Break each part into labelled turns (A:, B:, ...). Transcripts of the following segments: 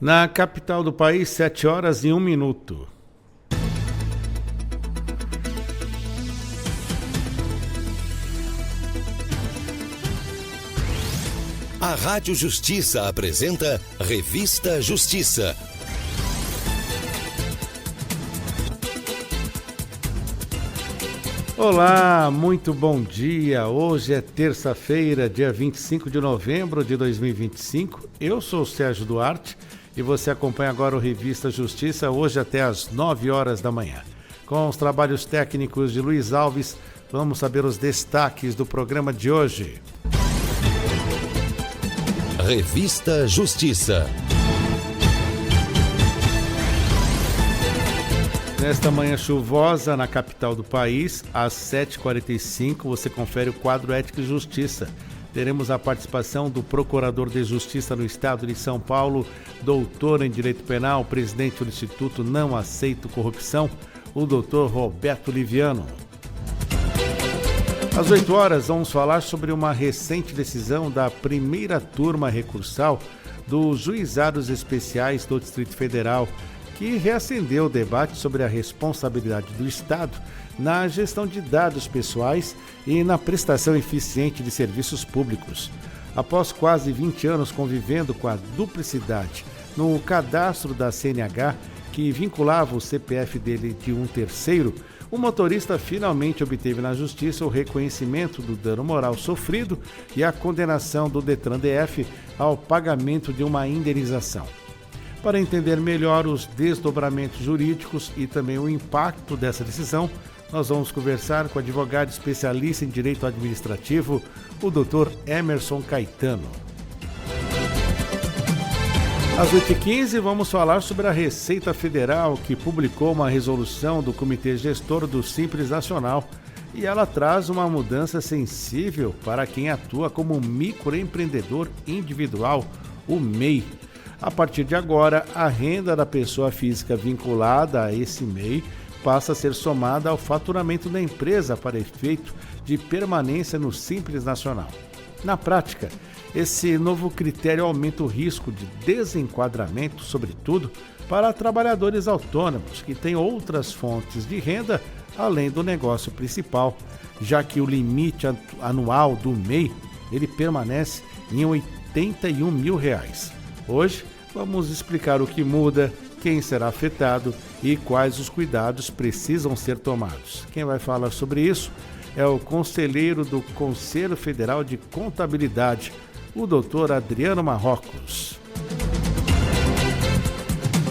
A: Na capital do país, 7h01.
B: A Rádio Justiça apresenta Revista Justiça.
A: Olá, muito bom dia. Hoje é terça-feira, dia 25 de novembro de 2025. Eu sou o Sérgio Duarte e você acompanha agora o Revista Justiça, hoje até às 9h da manhã. Com os trabalhos técnicos de Luiz Alves, vamos saber os destaques do programa de hoje.
B: Revista Justiça.
A: Nesta manhã chuvosa na capital do país, às 7h45, você confere o quadro Ética e Justiça. Teremos a participação do Procurador de Justiça no Estado de São Paulo, doutor em Direito Penal, presidente do Instituto Não Aceito Corrupção, o doutor Roberto Liviano. Às 8h, vamos falar sobre uma recente decisão da primeira turma recursal dos Juizados Especiais do Distrito Federal, que reacendeu o debate sobre a responsabilidade do Estado na gestão de dados pessoais e na prestação eficiente de serviços públicos. Após quase 20 anos convivendo com a duplicidade no cadastro da CNH, que vinculava o CPF dele de um terceiro, o motorista finalmente obteve na Justiça o reconhecimento do dano moral sofrido e a condenação do Detran-DF ao pagamento de uma indenização. Para entender melhor os desdobramentos jurídicos e também o impacto dessa decisão, nós vamos conversar com o advogado especialista em Direito Administrativo, o Dr. Emerson Caetano. Às 8h15, vamos falar sobre a Receita Federal, que publicou uma resolução do Comitê Gestor do Simples Nacional, e ela traz uma mudança sensível para quem atua como microempreendedor individual, o MEI. A partir de agora, a renda da pessoa física vinculada a esse MEI passa a ser somada ao faturamento da empresa para efeito de permanência no Simples Nacional. Na prática, esse novo critério aumenta o risco de desenquadramento, sobretudo para trabalhadores autônomos que têm outras fontes de renda além do negócio principal, já que o limite anual do MEI ele permanece em R$ 81 mil. Hoje, vamos explicar o que muda, quem será afetado e quais os cuidados precisam ser tomados. Quem vai falar sobre isso é o conselheiro do Conselho Federal de Contabilidade, o doutor Adriano Marrocos.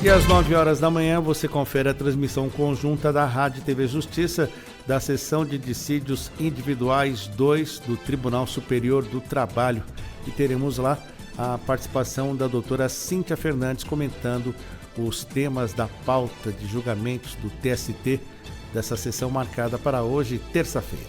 A: E às 9h da manhã você confere a transmissão conjunta da Rádio TV Justiça da Seção de Dissídios Individuais 2 do Tribunal Superior do Trabalho. E teremos lá a participação da doutora Cíntia Fernandes comentando os temas da pauta de julgamentos do TST dessa sessão marcada para hoje, terça-feira.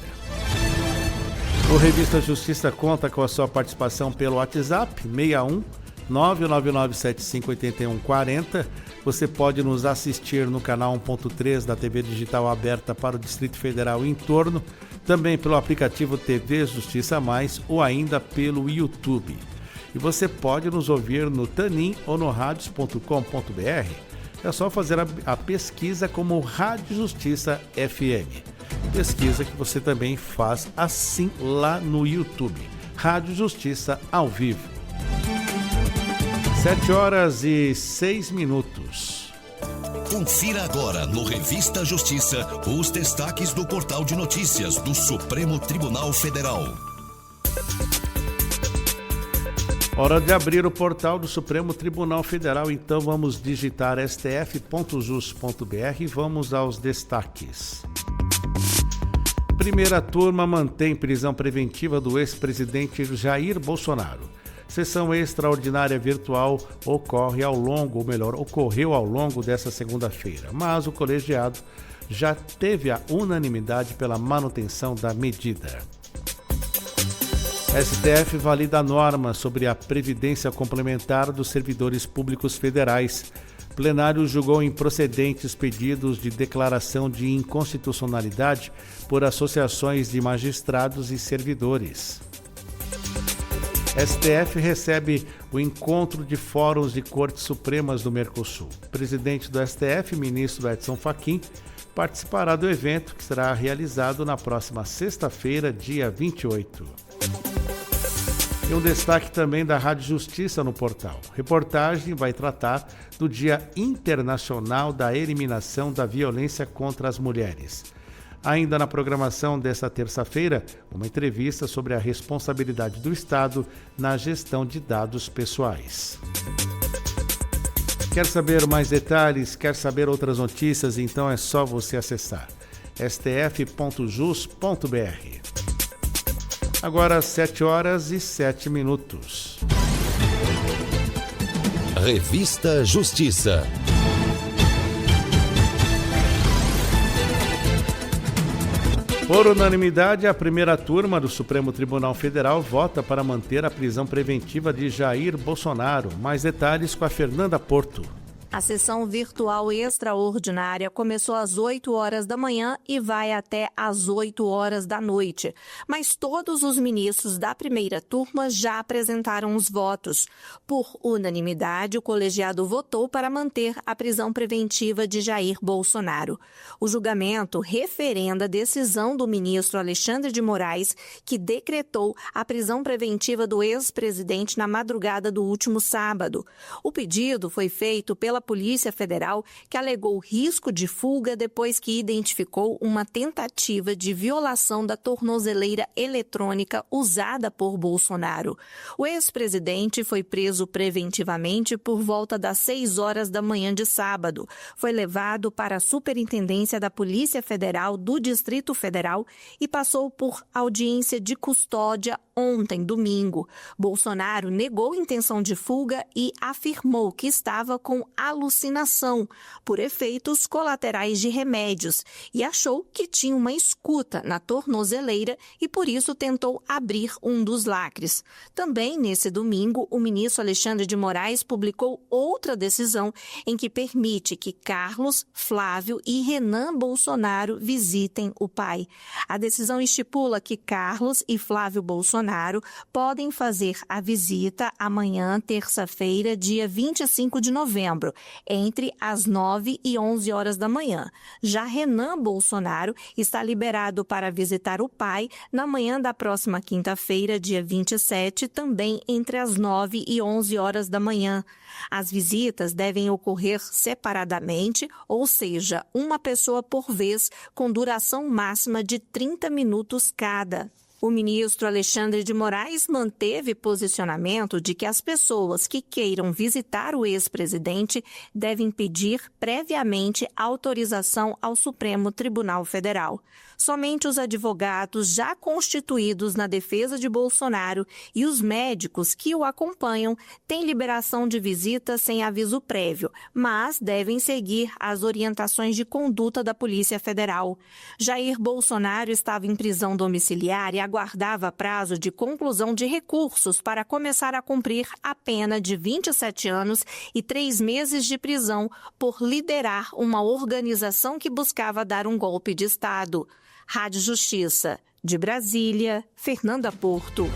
A: O Revista Justiça conta com a sua participação pelo WhatsApp 61 999758140. Você pode nos assistir no canal 1.3 da TV Digital aberta para o Distrito Federal e entorno, também pelo aplicativo TV Justiça Mais ou ainda pelo YouTube. E você pode nos ouvir no Tanin ou no radios.com.br. É só fazer a pesquisa como Rádio Justiça FM. Pesquisa que você também faz assim lá no YouTube. Rádio Justiça ao vivo. 7h06.
B: Confira agora no Revista Justiça os destaques do portal de notícias do Supremo Tribunal Federal.
A: Hora de abrir o portal do Supremo Tribunal Federal, então vamos digitar stf.jus.br e vamos aos destaques. Primeira turma mantém prisão preventiva do ex-presidente Jair Bolsonaro. Sessão extraordinária virtual ocorreu ao longo dessa segunda-feira, mas o colegiado já teve a unanimidade pela manutenção da medida. STF valida a norma sobre a previdência complementar dos servidores públicos federais. Plenário julgou improcedentes pedidos de declaração de inconstitucionalidade por associações de magistrados e servidores. STF recebe o encontro de fóruns de Cortes Supremas do Mercosul. O presidente do STF, ministro Edson Fachin, participará do evento que será realizado na próxima sexta-feira, dia 28. E um destaque também da Rádio Justiça no portal. Reportagem vai tratar do Dia Internacional da Eliminação da Violência contra as Mulheres. Ainda na programação desta terça-feira, uma entrevista sobre a responsabilidade do Estado na gestão de dados pessoais. Quer saber mais detalhes? Quer saber outras notícias? Então é só você acessar stf.jus.br. Agora 7h07.
B: Revista Justiça.
A: Por unanimidade, a primeira turma do Supremo Tribunal Federal vota para manter a prisão preventiva de Jair Bolsonaro. Mais detalhes com a Fernanda Porto.
C: A sessão virtual extraordinária começou às 8 horas da manhã e vai até às 8 horas da noite. Mas todos os ministros da primeira turma já apresentaram os votos. Por unanimidade, o colegiado votou para manter a prisão preventiva de Jair Bolsonaro. O julgamento referenda a decisão do ministro Alexandre de Moraes, que decretou a prisão preventiva do ex-presidente na madrugada do último sábado. O pedido foi feito pela Polícia Federal, que alegou risco de fuga depois que identificou uma tentativa de violação da tornozeleira eletrônica usada por Bolsonaro. O ex-presidente foi preso preventivamente por volta das 6 horas da manhã de sábado. Foi levado para a Superintendência da Polícia Federal do Distrito Federal e passou por audiência de custódia ontem, domingo. Bolsonaro negou intenção de fuga e afirmou que estava com alucinação por efeitos colaterais de remédios e achou que tinha uma escuta na tornozeleira e por isso tentou abrir um dos lacres. Também nesse domingo, o ministro Alexandre de Moraes publicou outra decisão em que permite que Carlos, Flávio e Renan Bolsonaro visitem o pai. A decisão estipula que Carlos e Flávio Bolsonaro podem fazer a visita amanhã, terça-feira, dia 25 de novembro, entre as 9 e 11 horas da manhã. Já Renan Bolsonaro está liberado para visitar o pai na manhã da próxima quinta-feira, dia 27, também entre as 9 e 11 horas da manhã. As visitas devem ocorrer separadamente, ou seja, uma pessoa por vez, com duração máxima de 30 minutos cada. O ministro Alexandre de Moraes manteve posicionamento de que as pessoas que queiram visitar o ex-presidente devem pedir previamente autorização ao Supremo Tribunal Federal. Somente os advogados já constituídos na defesa de Bolsonaro e os médicos que o acompanham têm liberação de visita sem aviso prévio, mas devem seguir as orientações de conduta da Polícia Federal. Jair Bolsonaro estava em prisão domiciliar e aguardava prazo de conclusão de recursos para começar a cumprir a pena de 27 anos e 3 meses de prisão por liderar uma organização que buscava dar um golpe de Estado. Rádio Justiça. De Brasília, Fernanda Porto.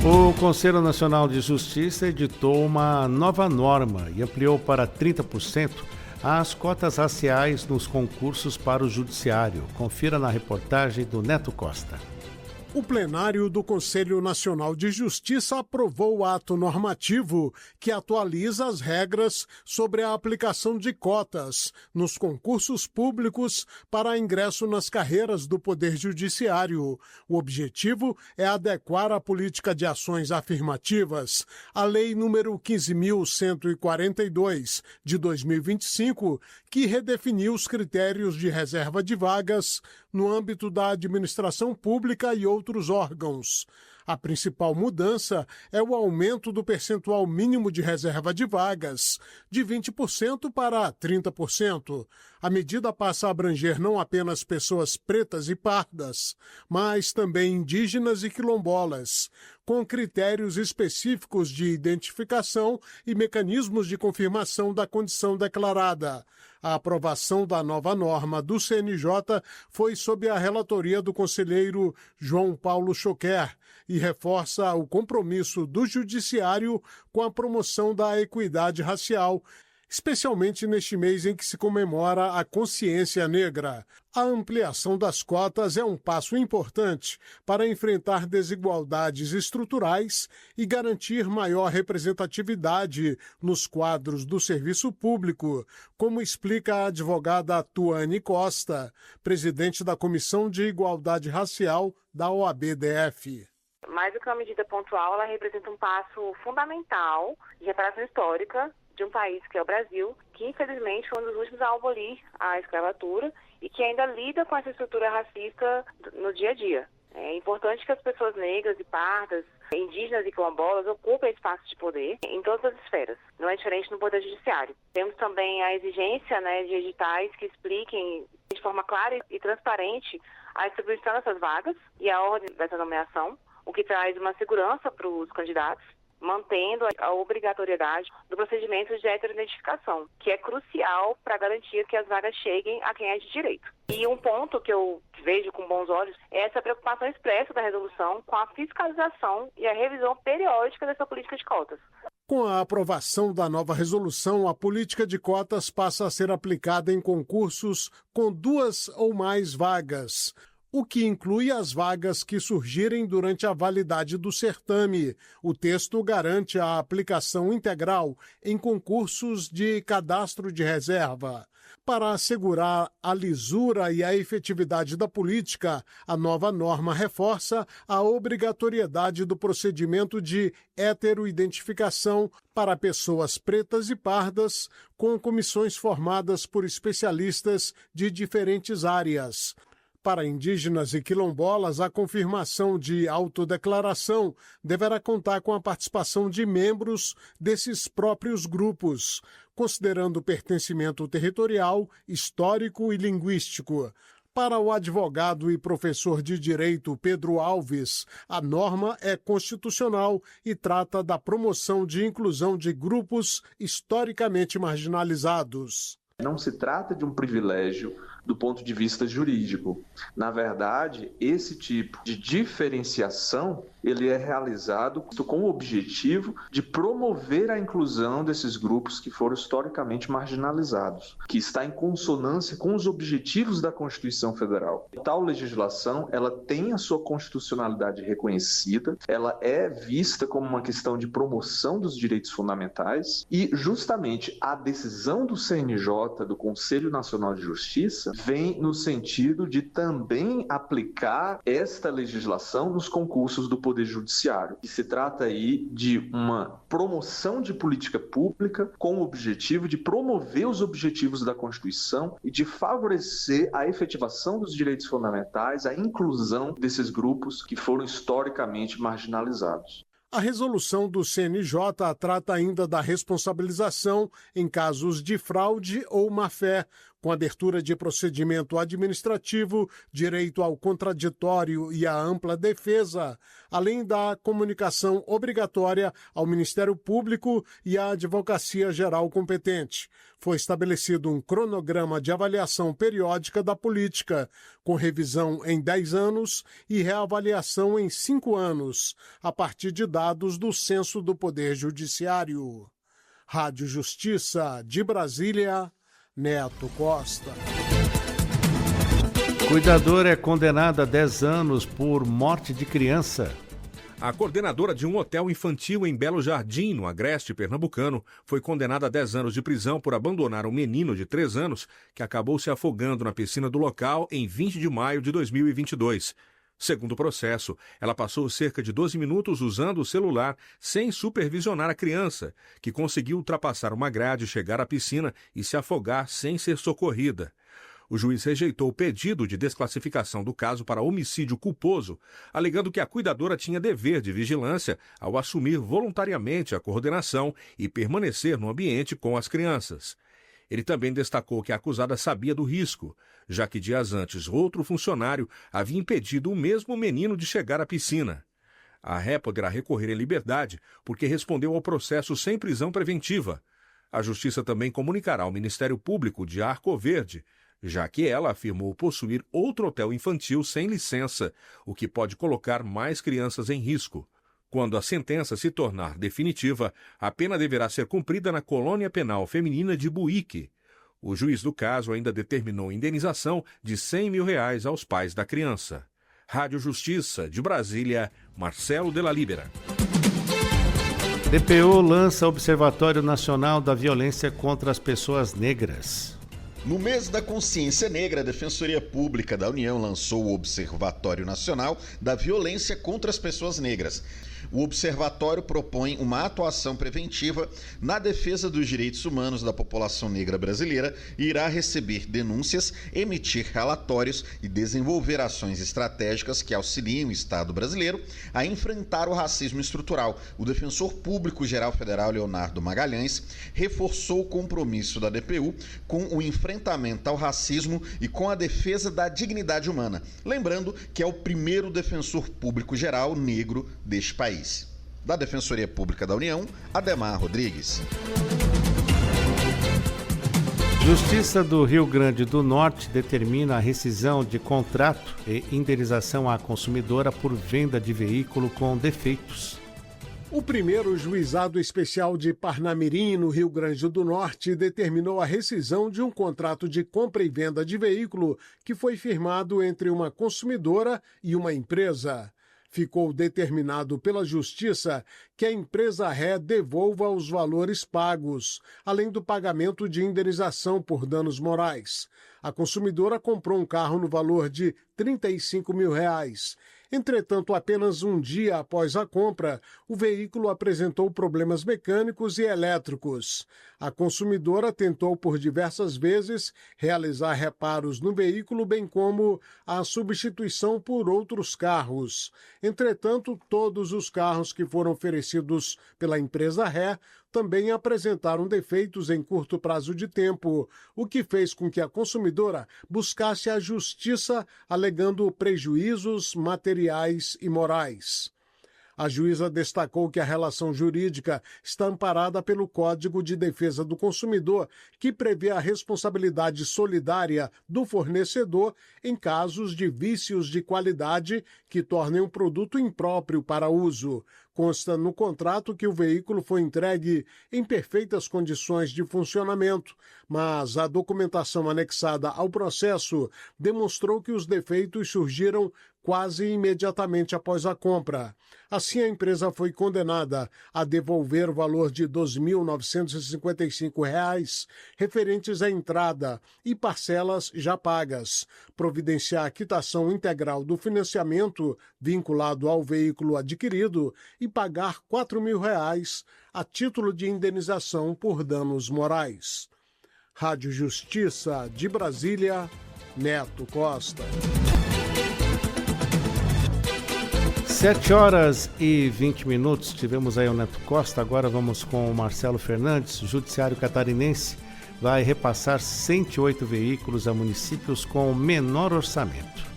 A: O Conselho Nacional de Justiça editou uma nova norma e ampliou para 30% as cotas raciais nos concursos para o Judiciário. Confira na reportagem do Neto Costa.
D: O plenário do Conselho Nacional de Justiça aprovou o ato normativo que atualiza as regras sobre a aplicação de cotas nos concursos públicos para ingresso nas carreiras do Poder Judiciário. O objetivo é adequar a política de ações afirmativas à Lei nº 15.142, de 2025, que redefiniu os critérios de reserva de vagas no âmbito da administração pública e outros órgãos. A principal mudança é o aumento do percentual mínimo de reserva de vagas, de 20% para 30%. A medida passa a abranger não apenas pessoas pretas e pardas, mas também indígenas e quilombolas. com critérios específicos de identificação e mecanismos de confirmação da condição declarada. A aprovação da nova norma do CNJ foi sob a relatoria do conselheiro João Paulo Choquer e reforça o compromisso do Judiciário com a promoção da equidade racial, especialmente neste mês em que se comemora a consciência negra. A ampliação das cotas é um passo importante para enfrentar desigualdades estruturais e garantir maior representatividade nos quadros do serviço público, como explica a advogada Tuane Costa, presidente da Comissão de Igualdade Racial da OAB-DF.
E: Mais do que uma medida pontual, ela representa um passo fundamental de reparação histórica de um país que é o Brasil, que infelizmente foi um dos últimos a abolir a escravatura e que ainda lida com essa estrutura racista no dia a dia. É importante que as pessoas negras e pardas, indígenas e quilombolas ocupem espaço de poder em todas as esferas. Não é diferente no Poder Judiciário. Temos também a exigência, de editais que expliquem de forma clara e transparente a distribuição dessas vagas e a ordem dessa nomeação, o que traz uma segurança para os candidatos, mantendo a obrigatoriedade do procedimento de heteroidentificação, que é crucial para garantir que as vagas cheguem a quem é de direito. E um ponto que eu vejo com bons olhos é essa preocupação expressa da resolução com a fiscalização e a revisão periódica dessa política de cotas.
D: Com a aprovação da nova resolução, a política de cotas passa a ser aplicada em concursos com 2 ou mais vagas, o que inclui as vagas que surgirem durante a validade do certame. O texto garante a aplicação integral em concursos de cadastro de reserva. Para assegurar a lisura e a efetividade da política, a nova norma reforça a obrigatoriedade do procedimento de heteroidentificação para pessoas pretas e pardas, com comissões formadas por especialistas de diferentes áreas. Para indígenas e quilombolas, a confirmação de autodeclaração deverá contar com a participação de membros desses próprios grupos, considerando o pertencimento territorial, histórico e linguístico. Para o advogado e professor de Direito Pedro Alves, a norma é constitucional e trata da promoção de inclusão de grupos historicamente marginalizados.
F: Não se trata de um privilégio do ponto de vista jurídico. Na verdade, esse tipo de diferenciação, ele é realizado com o objetivo de promover a inclusão desses grupos que foram historicamente marginalizados, que está em consonância com os objetivos da Constituição Federal. Tal legislação, ela tem a sua constitucionalidade reconhecida, ela é vista como uma questão de promoção dos direitos fundamentais e justamente a decisão do CNJ, do Conselho Nacional de Justiça, vem no sentido de também aplicar esta legislação nos concursos do Poder Judiciário. E se trata aí de uma promoção de política pública com o objetivo de promover os objetivos da Constituição e de favorecer a efetivação dos direitos fundamentais, a inclusão desses grupos que foram historicamente marginalizados.
D: A resolução do CNJ trata ainda da responsabilização em casos de fraude ou má-fé, com abertura de procedimento administrativo, direito ao contraditório e à ampla defesa, além da comunicação obrigatória ao Ministério Público e à Advocacia Geral competente. Foi estabelecido um cronograma de avaliação periódica da política, com revisão em 10 anos e reavaliação em 5 anos, a partir de dados do Censo do Poder Judiciário. Rádio Justiça, de Brasília, Neto Costa.
A: Cuidador é condenado a 10 anos por morte de criança.
G: A coordenadora de um hotel infantil em Belo Jardim, no Agreste Pernambucano, foi condenada a 10 anos de prisão por abandonar um menino de 3 anos que acabou se afogando na piscina do local em 20 de maio de 2022. Segundo o processo, ela passou cerca de 12 minutos usando o celular sem supervisionar a criança, que conseguiu ultrapassar uma grade, chegar à piscina e se afogar sem ser socorrida. O juiz rejeitou o pedido de desclassificação do caso para homicídio culposo, alegando que a cuidadora tinha dever de vigilância ao assumir voluntariamente a coordenação e permanecer no ambiente com as crianças. Ele também destacou que a acusada sabia do risco, já que dias antes outro funcionário havia impedido o mesmo menino de chegar à piscina. A ré poderá recorrer em liberdade porque respondeu ao processo sem prisão preventiva. A Justiça também comunicará ao Ministério Público de Arco Verde, já que ela afirmou possuir outro hotel infantil sem licença, o que pode colocar mais crianças em risco. Quando a sentença se tornar definitiva, a pena deverá ser cumprida na colônia penal feminina de Buíque. O juiz do caso ainda determinou indenização de R$100 mil aos pais da criança. Rádio Justiça, de Brasília, Marcelo de la Libera.
A: DPU lança Observatório Nacional da Violência contra as Pessoas Negras.
H: No mês da Consciência Negra, a Defensoria Pública da União lançou o Observatório Nacional da Violência contra as Pessoas Negras. O observatório propõe uma atuação preventiva na defesa dos direitos humanos da população negra brasileira e irá receber denúncias, emitir relatórios e desenvolver ações estratégicas que auxiliem o Estado brasileiro a enfrentar o racismo estrutural. O defensor público-geral federal Leonardo Magalhães reforçou o compromisso da DPU com o enfrentamento ao racismo e com a defesa da dignidade humana. Lembrando que é o primeiro defensor público-geral negro deste país. Da Defensoria Pública da União, Ademar Rodrigues.
A: Justiça do Rio Grande do Norte determina a rescisão de contrato e indenização à consumidora por venda de veículo com defeitos.
D: O primeiro juizado especial de Parnamirim, no Rio Grande do Norte, determinou a rescisão de um contrato de compra e venda de veículo que foi firmado entre uma consumidora e uma empresa. Ficou determinado pela Justiça que a empresa ré devolva os valores pagos, além do pagamento de indenização por danos morais. A consumidora comprou um carro no valor de R$35 mil. Entretanto, apenas um dia após a compra, o veículo apresentou problemas mecânicos e elétricos. A consumidora tentou por diversas vezes realizar reparos no veículo, bem como a substituição por outros carros. Entretanto, todos os carros que foram oferecidos pela empresa ré também apresentaram defeitos em curto prazo de tempo, o que fez com que a consumidora buscasse a justiça alegando prejuízos materiais e morais. A juíza destacou que a relação jurídica está amparada pelo Código de Defesa do Consumidor, que prevê a responsabilidade solidária do fornecedor em casos de vícios de qualidade que tornem um produto impróprio para uso. Consta no contrato que o veículo foi entregue em perfeitas condições de funcionamento, mas a documentação anexada ao processo demonstrou que os defeitos surgiram quase imediatamente após a compra. Assim, a empresa foi condenada a devolver o valor de R$ 2.955 referentes à entrada e parcelas já pagas, providenciar a quitação integral do financiamento vinculado ao veículo adquirido e pagar R$ 4.000 a título de indenização por danos morais. Rádio Justiça de Brasília, Neto Costa.
A: 7h20. Tivemos aí o Neto Costa, agora vamos com o Marcelo Fernandes. O Judiciário Catarinense vai repassar 108 veículos a municípios com menor orçamento.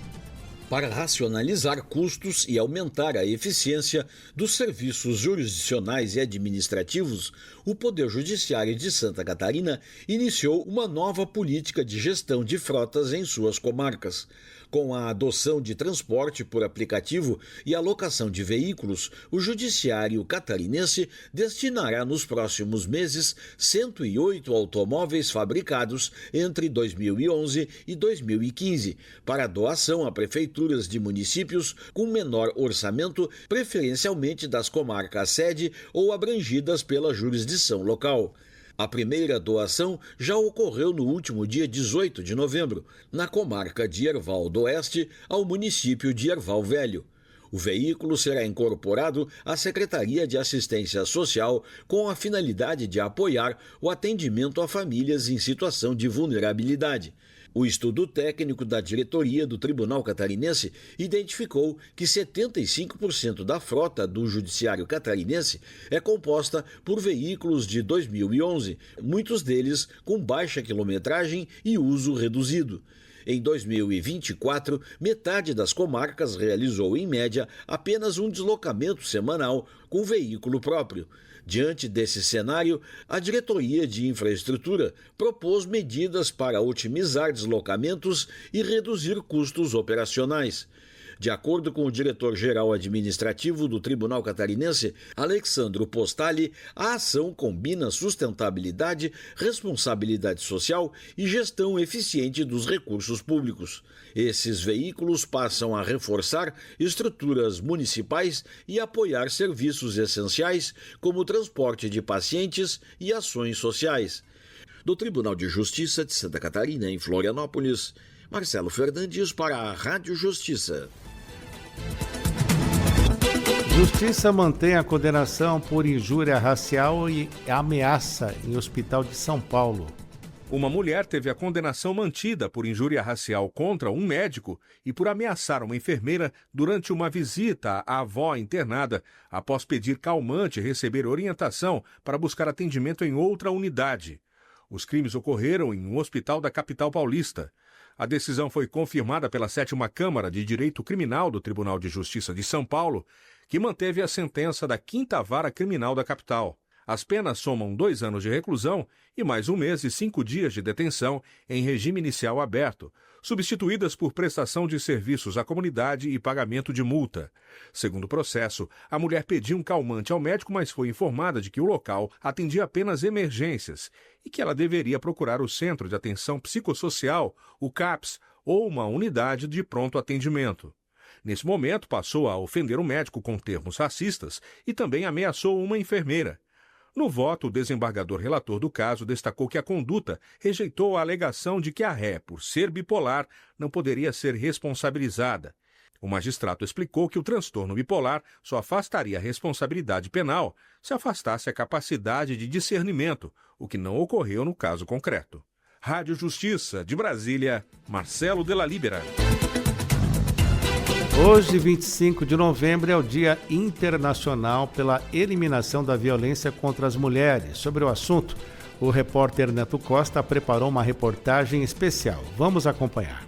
I: Para racionalizar custos e aumentar a eficiência dos serviços jurisdicionais e administrativos, o Poder Judiciário de Santa Catarina iniciou uma nova política de gestão de frotas em suas comarcas. Com a adoção de transporte por aplicativo e alocação de veículos, o Judiciário Catarinense destinará nos próximos meses 108 automóveis fabricados entre 2011 e 2015 para doação a prefeituras de municípios com menor orçamento, preferencialmente das comarcas sede ou abrangidas pela jurisdição local. A primeira doação já ocorreu no último dia 18 de novembro, na comarca de Herval do Oeste, ao município de Herval Velho. O veículo será incorporado à Secretaria de Assistência Social com a finalidade de apoiar o atendimento a famílias em situação de vulnerabilidade. O estudo técnico da diretoria do Tribunal Catarinense identificou que 75% da frota do Judiciário Catarinense é composta por veículos de 2011, muitos deles com baixa quilometragem e uso reduzido. Em 2024, metade das comarcas realizou, em média, apenas um deslocamento semanal com veículo próprio. Diante desse cenário, a Diretoria de Infraestrutura propôs medidas para otimizar deslocamentos e reduzir custos operacionais. De acordo com o diretor-geral administrativo do Tribunal Catarinense, Alexandro Postali, a ação combina sustentabilidade, responsabilidade social e gestão eficiente dos recursos públicos. Esses veículos passam a reforçar estruturas municipais e apoiar serviços essenciais, como o transporte de pacientes e ações sociais. Do Tribunal de Justiça de Santa Catarina, em Florianópolis, Marcelo Fernandes para a Rádio Justiça.
A: Justiça mantém a condenação por injúria racial e ameaça em Hospital de São Paulo.
G: Uma mulher teve a condenação mantida por injúria racial contra um médico e por ameaçar uma enfermeira durante uma visita à avó internada, após pedir calmante e receber orientação para buscar atendimento em outra unidade. Os crimes ocorreram em um hospital da capital paulista. A decisão foi confirmada pela 7ª Câmara de Direito Criminal do Tribunal de Justiça de São Paulo, que manteve a sentença da 5ª Vara Criminal da capital. As penas somam 2 anos de reclusão e mais 1 mês e 5 dias de detenção em regime inicial aberto, substituídas por prestação de serviços à comunidade e pagamento de multa. Segundo o processo, a mulher pediu um calmante ao médico, mas foi informada de que o local atendia apenas emergências e que ela deveria procurar o Centro de Atenção Psicossocial, o CAPS, ou uma unidade de pronto atendimento. Nesse momento, passou a ofender o médico com termos racistas e também ameaçou uma enfermeira. No voto, o desembargador relator do caso destacou que a conduta rejeitou a alegação de que a ré, por ser bipolar, não poderia ser responsabilizada. O magistrado explicou que o transtorno bipolar só afastaria a responsabilidade penal se afastasse a capacidade de discernimento, o que não ocorreu no caso concreto. Rádio Justiça, de Brasília, Marcelo de la Libera.
A: Hoje, 25 de novembro, é o Dia Internacional pela Eliminação da Violência contra as Mulheres. Sobre o assunto, o repórter Neto Costa preparou uma reportagem especial. Vamos acompanhar.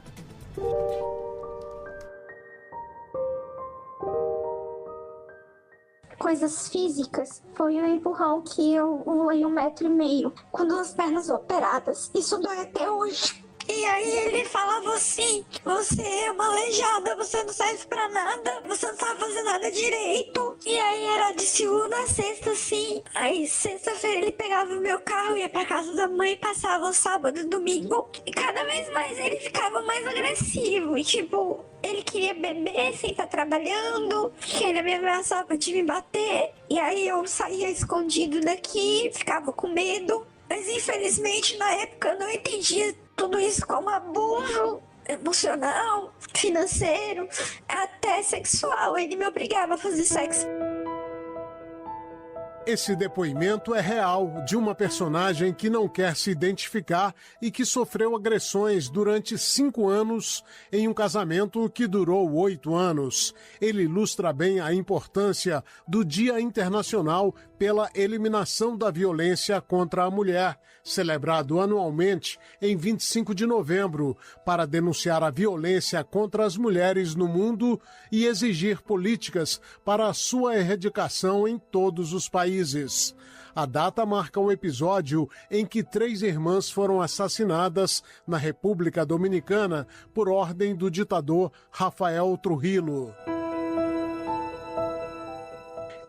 J: Coisas físicas, foi um empurrão que eu voei 1,5 metro, com 2 pernas operadas. Isso dói até hoje. E aí ele falava assim: você é uma aleijada, você não serve pra nada, você não sabe fazer nada direito. E aí era de segunda a sexta, assim. Aí sexta-feira ele pegava o meu carro, ia pra casa da mãe, passava o sábado e domingo. E cada vez mais ele ficava mais agressivo. E tipo, ele queria beber sem estar trabalhando, ele me ameaçava de me bater. E aí eu saía escondido daqui, ficava com medo. Mas infelizmente na época eu não entendia tudo isso como abuso emocional, financeiro, até sexual. Ele me obrigava a fazer sexo.
D: Esse depoimento é real, de uma personagem que não quer se identificar e que sofreu agressões durante 5 anos em um casamento que durou 8 anos. Ele ilustra bem a importância do Dia Internacional pela Eliminação da Violência contra a Mulher, celebrado anualmente em 25 de novembro, para denunciar a violência contra as mulheres no mundo e exigir políticas para a sua erradicação em todos os países. A data marca um episódio em que 3 irmãs foram assassinadas na República Dominicana por ordem do ditador Rafael Trujillo.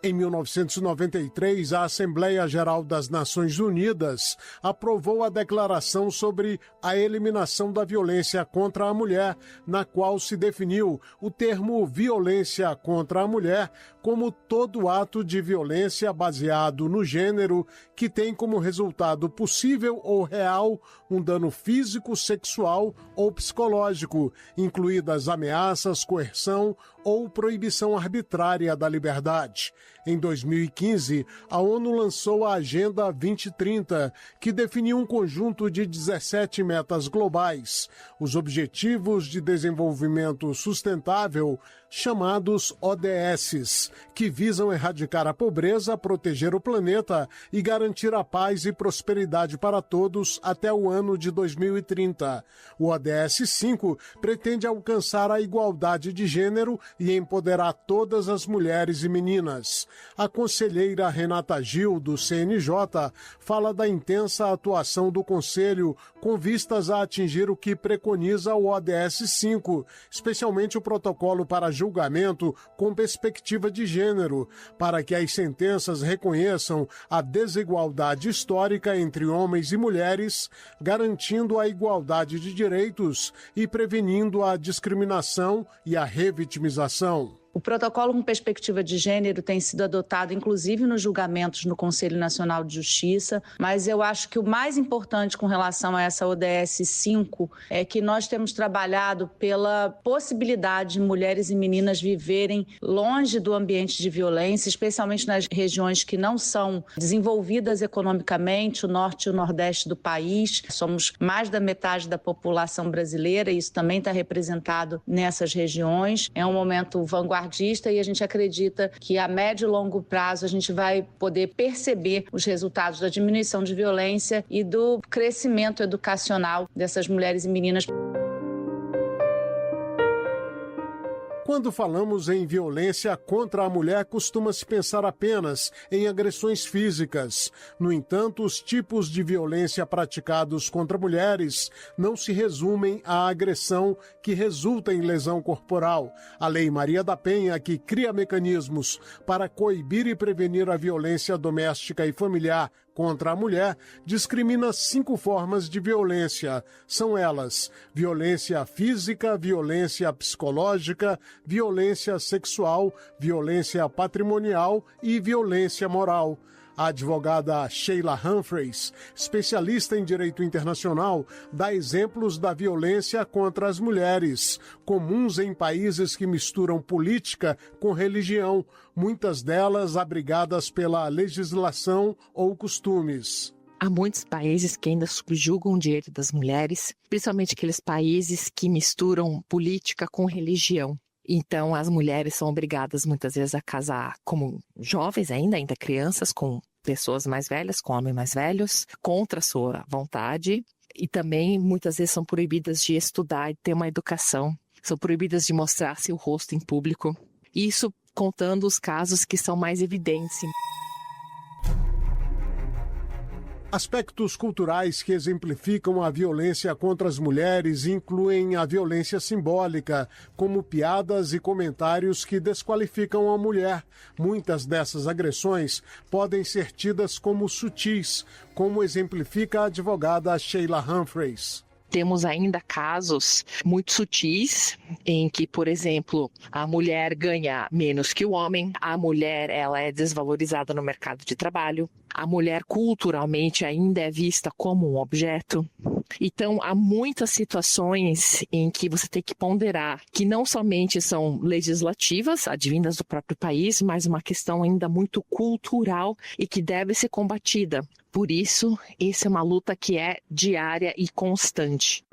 D: Em 1993, a Assembleia Geral das Nações Unidas aprovou a Declaração sobre a Eliminação da Violência contra a Mulher, na qual se definiu o termo violência contra a mulher como todo ato de violência baseado no gênero que tem como resultado possível ou real um dano físico, sexual ou psicológico, incluídas ameaças, coerção ou proibição arbitrária da liberdade. Em 2015, a ONU lançou a Agenda 2030, que definiu um conjunto de 17 metas globais, os Objetivos de Desenvolvimento Sustentável, chamados ODSs, que visam erradicar a pobreza, proteger o planeta e garantir a paz e prosperidade para todos até o ano de 2030. O ODS 5 pretende alcançar a igualdade de gênero e empoderar todas as mulheres e meninas. A conselheira Renata Gil, do CNJ, fala da intensa atuação do Conselho com vistas a atingir o que preconiza o ODS 5, especialmente o protocolo para julgamento com perspectiva de gênero, para que as sentenças reconheçam a desigualdade histórica entre homens e mulheres, garantindo a igualdade de direitos e prevenindo a discriminação e a revitimização.
K: O protocolo com perspectiva de gênero tem sido adotado, inclusive nos julgamentos no Conselho Nacional de Justiça, mas eu acho que o mais importante com relação a essa ODS 5 é que nós temos trabalhado pela possibilidade de mulheres e meninas viverem longe do ambiente de violência, especialmente nas regiões que não são desenvolvidas economicamente, o norte e o nordeste do país. Somos mais da metade da população brasileira e isso também está representado nessas regiões. É um momento vanguardista e a gente acredita que a médio e longo prazo a gente vai poder perceber os resultados da diminuição de violência e do crescimento educacional dessas mulheres e meninas.
D: Quando falamos em violência contra a mulher, costuma-se pensar apenas em agressões físicas. No entanto, os tipos de violência praticados contra mulheres não se resumem à agressão que resulta em lesão corporal. A Lei Maria da Penha, que cria mecanismos para coibir e prevenir a violência doméstica e familiar contra a mulher, discrimina 5 formas de violência. São elas: violência física, violência psicológica, violência sexual, violência patrimonial e violência moral. A advogada Sheila Humphreys, especialista em direito internacional, dá exemplos da violência contra as mulheres, comuns em países que misturam política com religião, muitas delas abrigadas pela legislação ou costumes.
L: Há muitos países que ainda subjugam o direito das mulheres, principalmente aqueles países que misturam política com religião. Então, as mulheres são obrigadas muitas vezes a casar como jovens ainda crianças, com pessoas mais velhas, com homens mais velhos, contra a sua vontade. E também, muitas vezes, são proibidas de estudar e ter uma educação. São proibidas de mostrar seu rosto em público. Isso contando os casos que são mais evidentes.
D: Aspectos culturais que exemplificam a violência contra as mulheres incluem a violência simbólica, como piadas e comentários que desqualificam a mulher. Muitas dessas agressões podem ser tidas como sutis, como exemplifica a advogada Sheila Humphreys.
L: Temos ainda casos muito sutis em que, por exemplo, a mulher ganha menos que o homem, a mulher ela é desvalorizada no mercado de trabalho, a mulher culturalmente ainda é vista como um objeto. Então, há muitas situações em que você tem que ponderar que não somente são legislativas, advindas do próprio país, mas uma questão ainda muito cultural e que deve ser combatida. Por isso, essa é uma luta que é diária e constante.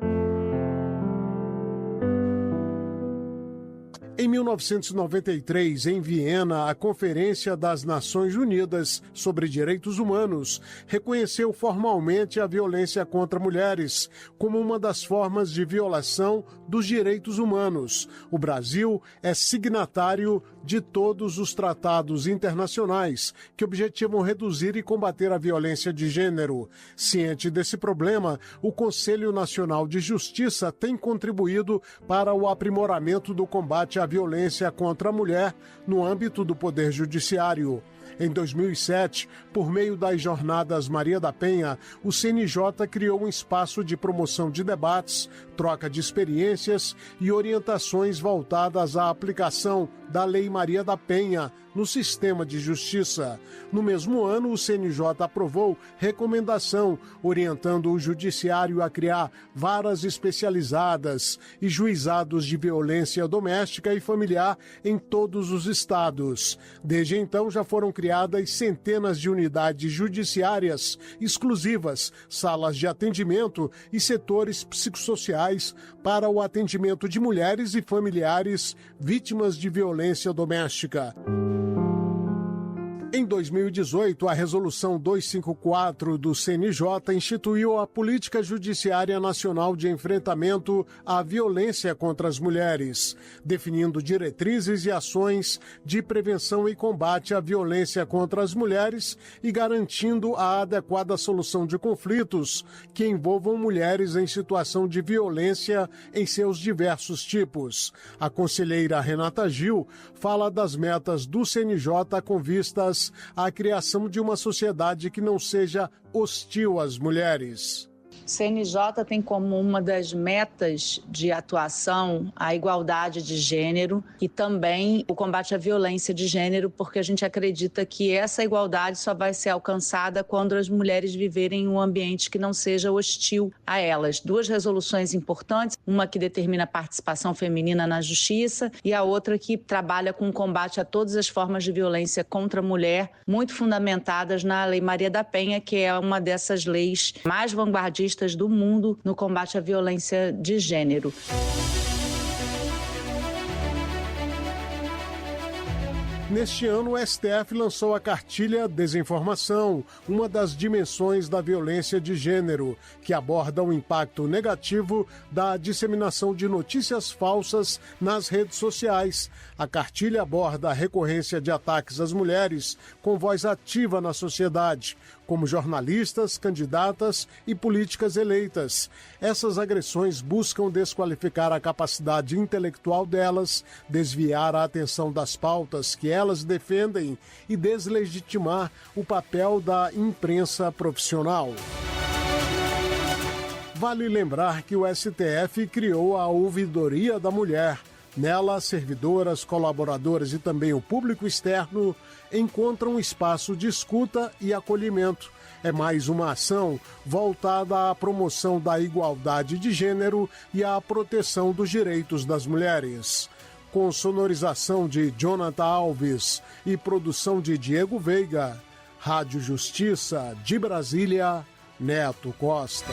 D: Em 1993, em Viena, a Conferência das Nações Unidas sobre Direitos Humanos reconheceu formalmente a violência contra mulheres como uma das formas de violação dos direitos humanos. O Brasil é signatário de todos os tratados internacionais que objetivam reduzir e combater a violência de gênero. Ciente desse problema, o Conselho Nacional de Justiça tem contribuído para o aprimoramento do combate à violência contra a mulher no âmbito do Poder Judiciário. Em 2007, por meio das Jornadas Maria da Penha, o CNJ criou um espaço de promoção de debates, troca de experiências e orientações voltadas à aplicação da Lei Maria da Penha no sistema de justiça. No mesmo ano, o CNJ aprovou recomendação orientando o judiciário a criar varas especializadas e juizados de violência doméstica e familiar em todos os estados. Desde então, já foram criadas centenas de unidades judiciárias exclusivas, salas de atendimento e setores psicossociais para o atendimento de mulheres e familiares vítimas de violência doméstica. Em 2018, a Resolução 254 do CNJ instituiu a Política Judiciária Nacional de Enfrentamento à Violência contra as Mulheres, definindo diretrizes e ações de prevenção e combate à violência contra as mulheres e garantindo a adequada solução de conflitos que envolvam mulheres em situação de violência em seus diversos tipos. A conselheira Renata Gil fala das metas do CNJ com vistas à criação de uma sociedade que não seja hostil às mulheres.
K: O CNJ tem como uma das metas de atuação a igualdade de gênero e também o combate à violência de gênero, porque a gente acredita que essa igualdade só vai ser alcançada quando as mulheres viverem em um ambiente que não seja hostil a elas. Duas resoluções importantes, uma que determina a participação feminina na justiça e a outra que trabalha com o combate a todas as formas de violência contra a mulher, muito fundamentadas na Lei Maria da Penha, que é uma dessas leis mais vanguardistas do mundo no combate à violência de gênero.
D: Neste ano, o STF lançou a cartilha Desinformação, uma das dimensões da violência de gênero, que aborda o impacto negativo da disseminação de notícias falsas nas redes sociais. A cartilha aborda a recorrência de ataques às mulheres com voz ativa na sociedade, como jornalistas, candidatas e políticas eleitas. Essas agressões buscam desqualificar a capacidade intelectual delas, desviar a atenção das pautas que elas defendem e deslegitimar o papel da imprensa profissional. Vale lembrar que o STF criou a Ouvidoria da Mulher. Nela, servidoras, colaboradoras e também o público externo encontram espaço de escuta e acolhimento. É mais uma ação voltada à promoção da igualdade de gênero e à proteção dos direitos das mulheres. Com sonorização de Jonathan Alves e produção de Diego Veiga. Rádio Justiça de Brasília, Neto Costa.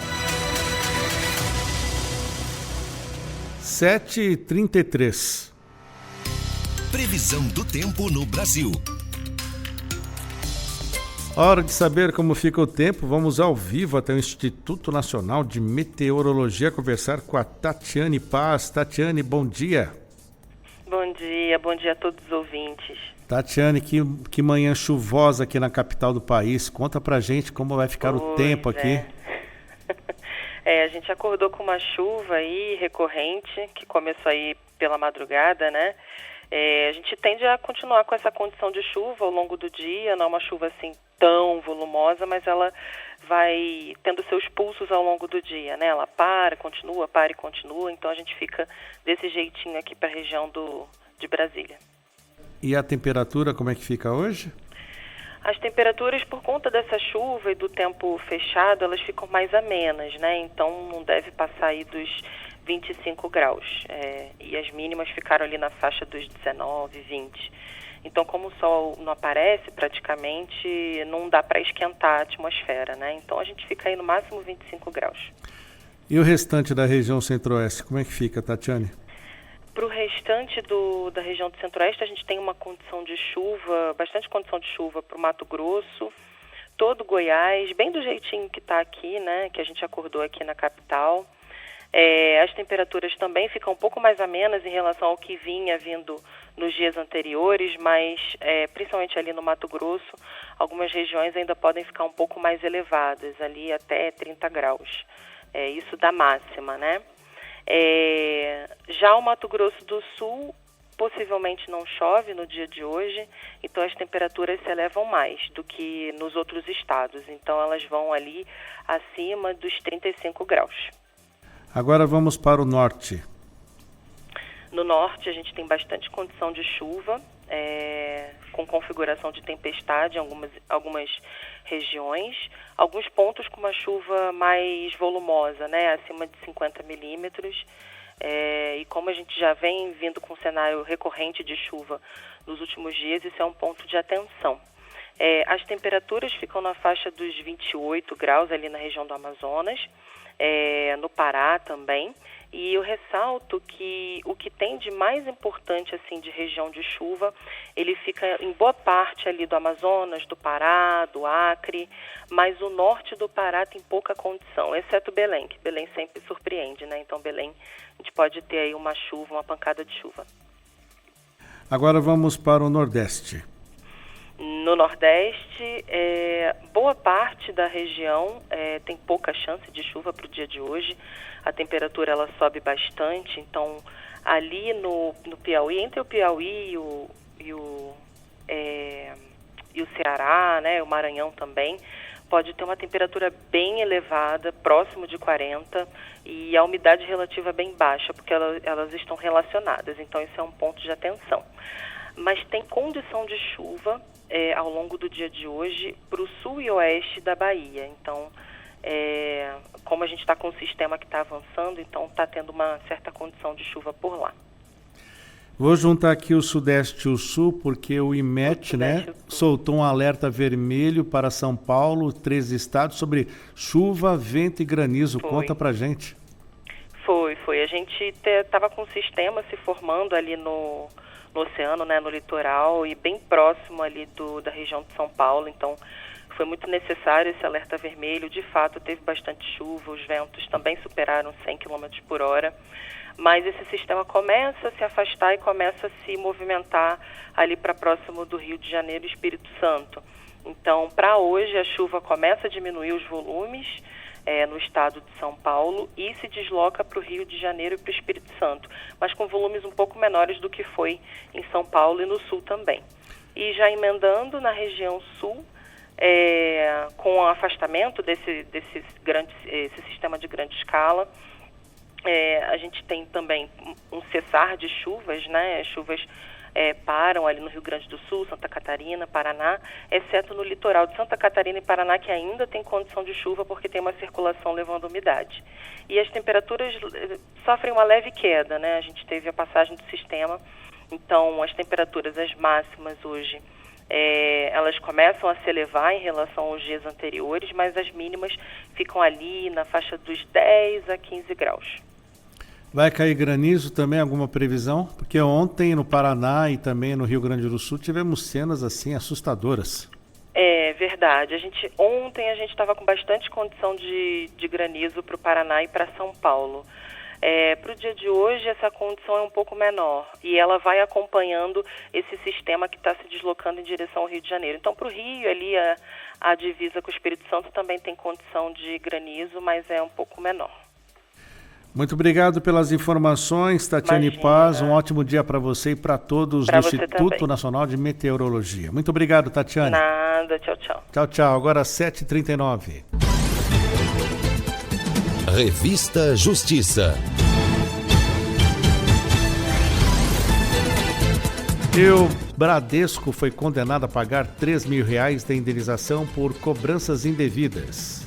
A: 7h33.
B: Previsão do tempo no Brasil.
A: Hora de saber como fica o tempo. Vamos ao vivo até o Instituto Nacional de Meteorologia conversar com a Tatiane Paz. Tatiane, bom dia.
M: Bom dia a todos os ouvintes.
A: Tatiane, que manhã chuvosa aqui na capital do país. Conta pra gente como vai ficar o tempo aqui.
M: A gente acordou com uma chuva aí recorrente, que começou aí pela madrugada, né? A gente tende a continuar com essa condição de chuva ao longo do dia, não é uma chuva assim tão volumosa, mas ela vai tendo seus pulsos ao longo do dia, né? Ela para e continua, então a gente fica desse jeitinho aqui para a região de Brasília.
A: E a temperatura, como é que fica hoje?
M: As temperaturas, por conta dessa chuva e do tempo fechado, elas ficam mais amenas, né? Então não deve passar aí dos 25 graus. E as mínimas ficaram ali na faixa dos 19, 20. Então, como o sol não aparece praticamente, não dá para esquentar a atmosfera, né? Então a gente fica aí no máximo 25 graus.
A: E o restante da região centro-oeste, como é que fica, Tatiane?
M: Para o restante da região do centro-oeste, a gente tem uma condição de chuva, bastante condição de chuva para o Mato Grosso, todo Goiás, bem do jeitinho que está aqui, né, que a gente acordou aqui na capital. As temperaturas também ficam um pouco mais amenas em relação ao que vinha vindo nos dias anteriores, mas principalmente ali no Mato Grosso, algumas regiões ainda podem ficar um pouco mais elevadas, ali até 30 graus. Isso da máxima, né? Já o Mato Grosso do Sul possivelmente não chove no dia de hoje, então as temperaturas se elevam mais do que nos outros estados, então elas vão ali acima dos 35 graus.
A: Agora vamos para o norte.
M: No norte, a gente tem bastante condição de chuva, com configuração de tempestade em algumas regiões. Alguns pontos com uma chuva mais volumosa, né, acima de 50 milímetros. E como a gente já vem vindo com um cenário recorrente de chuva nos últimos dias, isso é um ponto de atenção. As temperaturas ficam na faixa dos 28 graus ali na região do Amazonas, no Pará também. E eu ressalto que o que tem de mais importante assim de região de chuva, ele fica em boa parte ali do Amazonas, do Pará, do Acre, mas o norte do Pará tem pouca condição, exceto Belém, que Belém sempre surpreende, né? Então Belém a gente pode ter aí uma chuva, uma pancada de chuva.
A: Agora vamos para o Nordeste.
M: No Nordeste, boa parte da região tem pouca chance de chuva para o dia de hoje. A temperatura ela sobe bastante, então ali no Piauí, entre o Piauí e o Ceará, né, o Maranhão também, pode ter uma temperatura bem elevada, próximo de 40, e a umidade relativa bem baixa, porque elas estão relacionadas, então isso é um ponto de atenção. Mas tem condição de chuva ao longo do dia de hoje para o sul e oeste da Bahia. Então, como a gente está com um sistema que está avançando, então está tendo uma certa condição de chuva por lá.
A: Vou juntar aqui o Sudeste e o Sul, porque o IMET, né, soltou um alerta vermelho para São Paulo, 13 estados, sobre chuva, vento e granizo. Conta pra gente. Foi.
M: A gente estava com um sistema se formando ali no oceano, né, no litoral, e bem próximo ali da região de São Paulo, então foi muito necessário esse alerta vermelho. De fato, teve bastante chuva, os ventos também superaram 100 km por hora, mas esse sistema começa a se afastar e começa a se movimentar ali para próximo do Rio de Janeiro e Espírito Santo. Então, para hoje, a chuva começa a diminuir os volumes no estado de São Paulo e se desloca para o Rio de Janeiro e para o Espírito Santo, mas com volumes um pouco menores do que foi em São Paulo e no Sul também. E já emendando na região Sul, com o afastamento desse sistema de grande escala, a gente tem também um cessar de chuvas, né? Chuvas param ali no Rio Grande do Sul, Santa Catarina, Paraná, exceto no litoral de Santa Catarina e Paraná, que ainda tem condição de chuva porque tem uma circulação levando umidade. E as temperaturas sofrem uma leve queda, né? A gente teve a passagem do sistema, então as temperaturas, as máximas hoje, elas começam a se elevar em relação aos dias anteriores, mas as mínimas ficam ali na faixa dos 10 a 15 graus.
A: Vai cair granizo também, alguma previsão? Porque ontem no Paraná e também no Rio Grande do Sul tivemos cenas assim assustadoras.
M: É verdade. Ontem a gente estava com bastante condição de granizo para o Paraná e para São Paulo. Para o dia de hoje essa condição é um pouco menor e ela vai acompanhando esse sistema que está se deslocando em direção ao Rio de Janeiro. Então para o Rio, ali a divisa com o Espírito Santo também tem condição de granizo, mas é um pouco menor.
A: Muito obrigado pelas informações, Tatiane Paz. Um ótimo dia para você e para todos do Instituto Nacional de Meteorologia. Muito obrigado, Tatiane.
M: Nada, tchau, tchau.
A: Tchau, tchau. Agora 7h39.
B: Revista Justiça.
A: O Bradesco foi condenado a pagar R$3 mil de indenização por cobranças indevidas.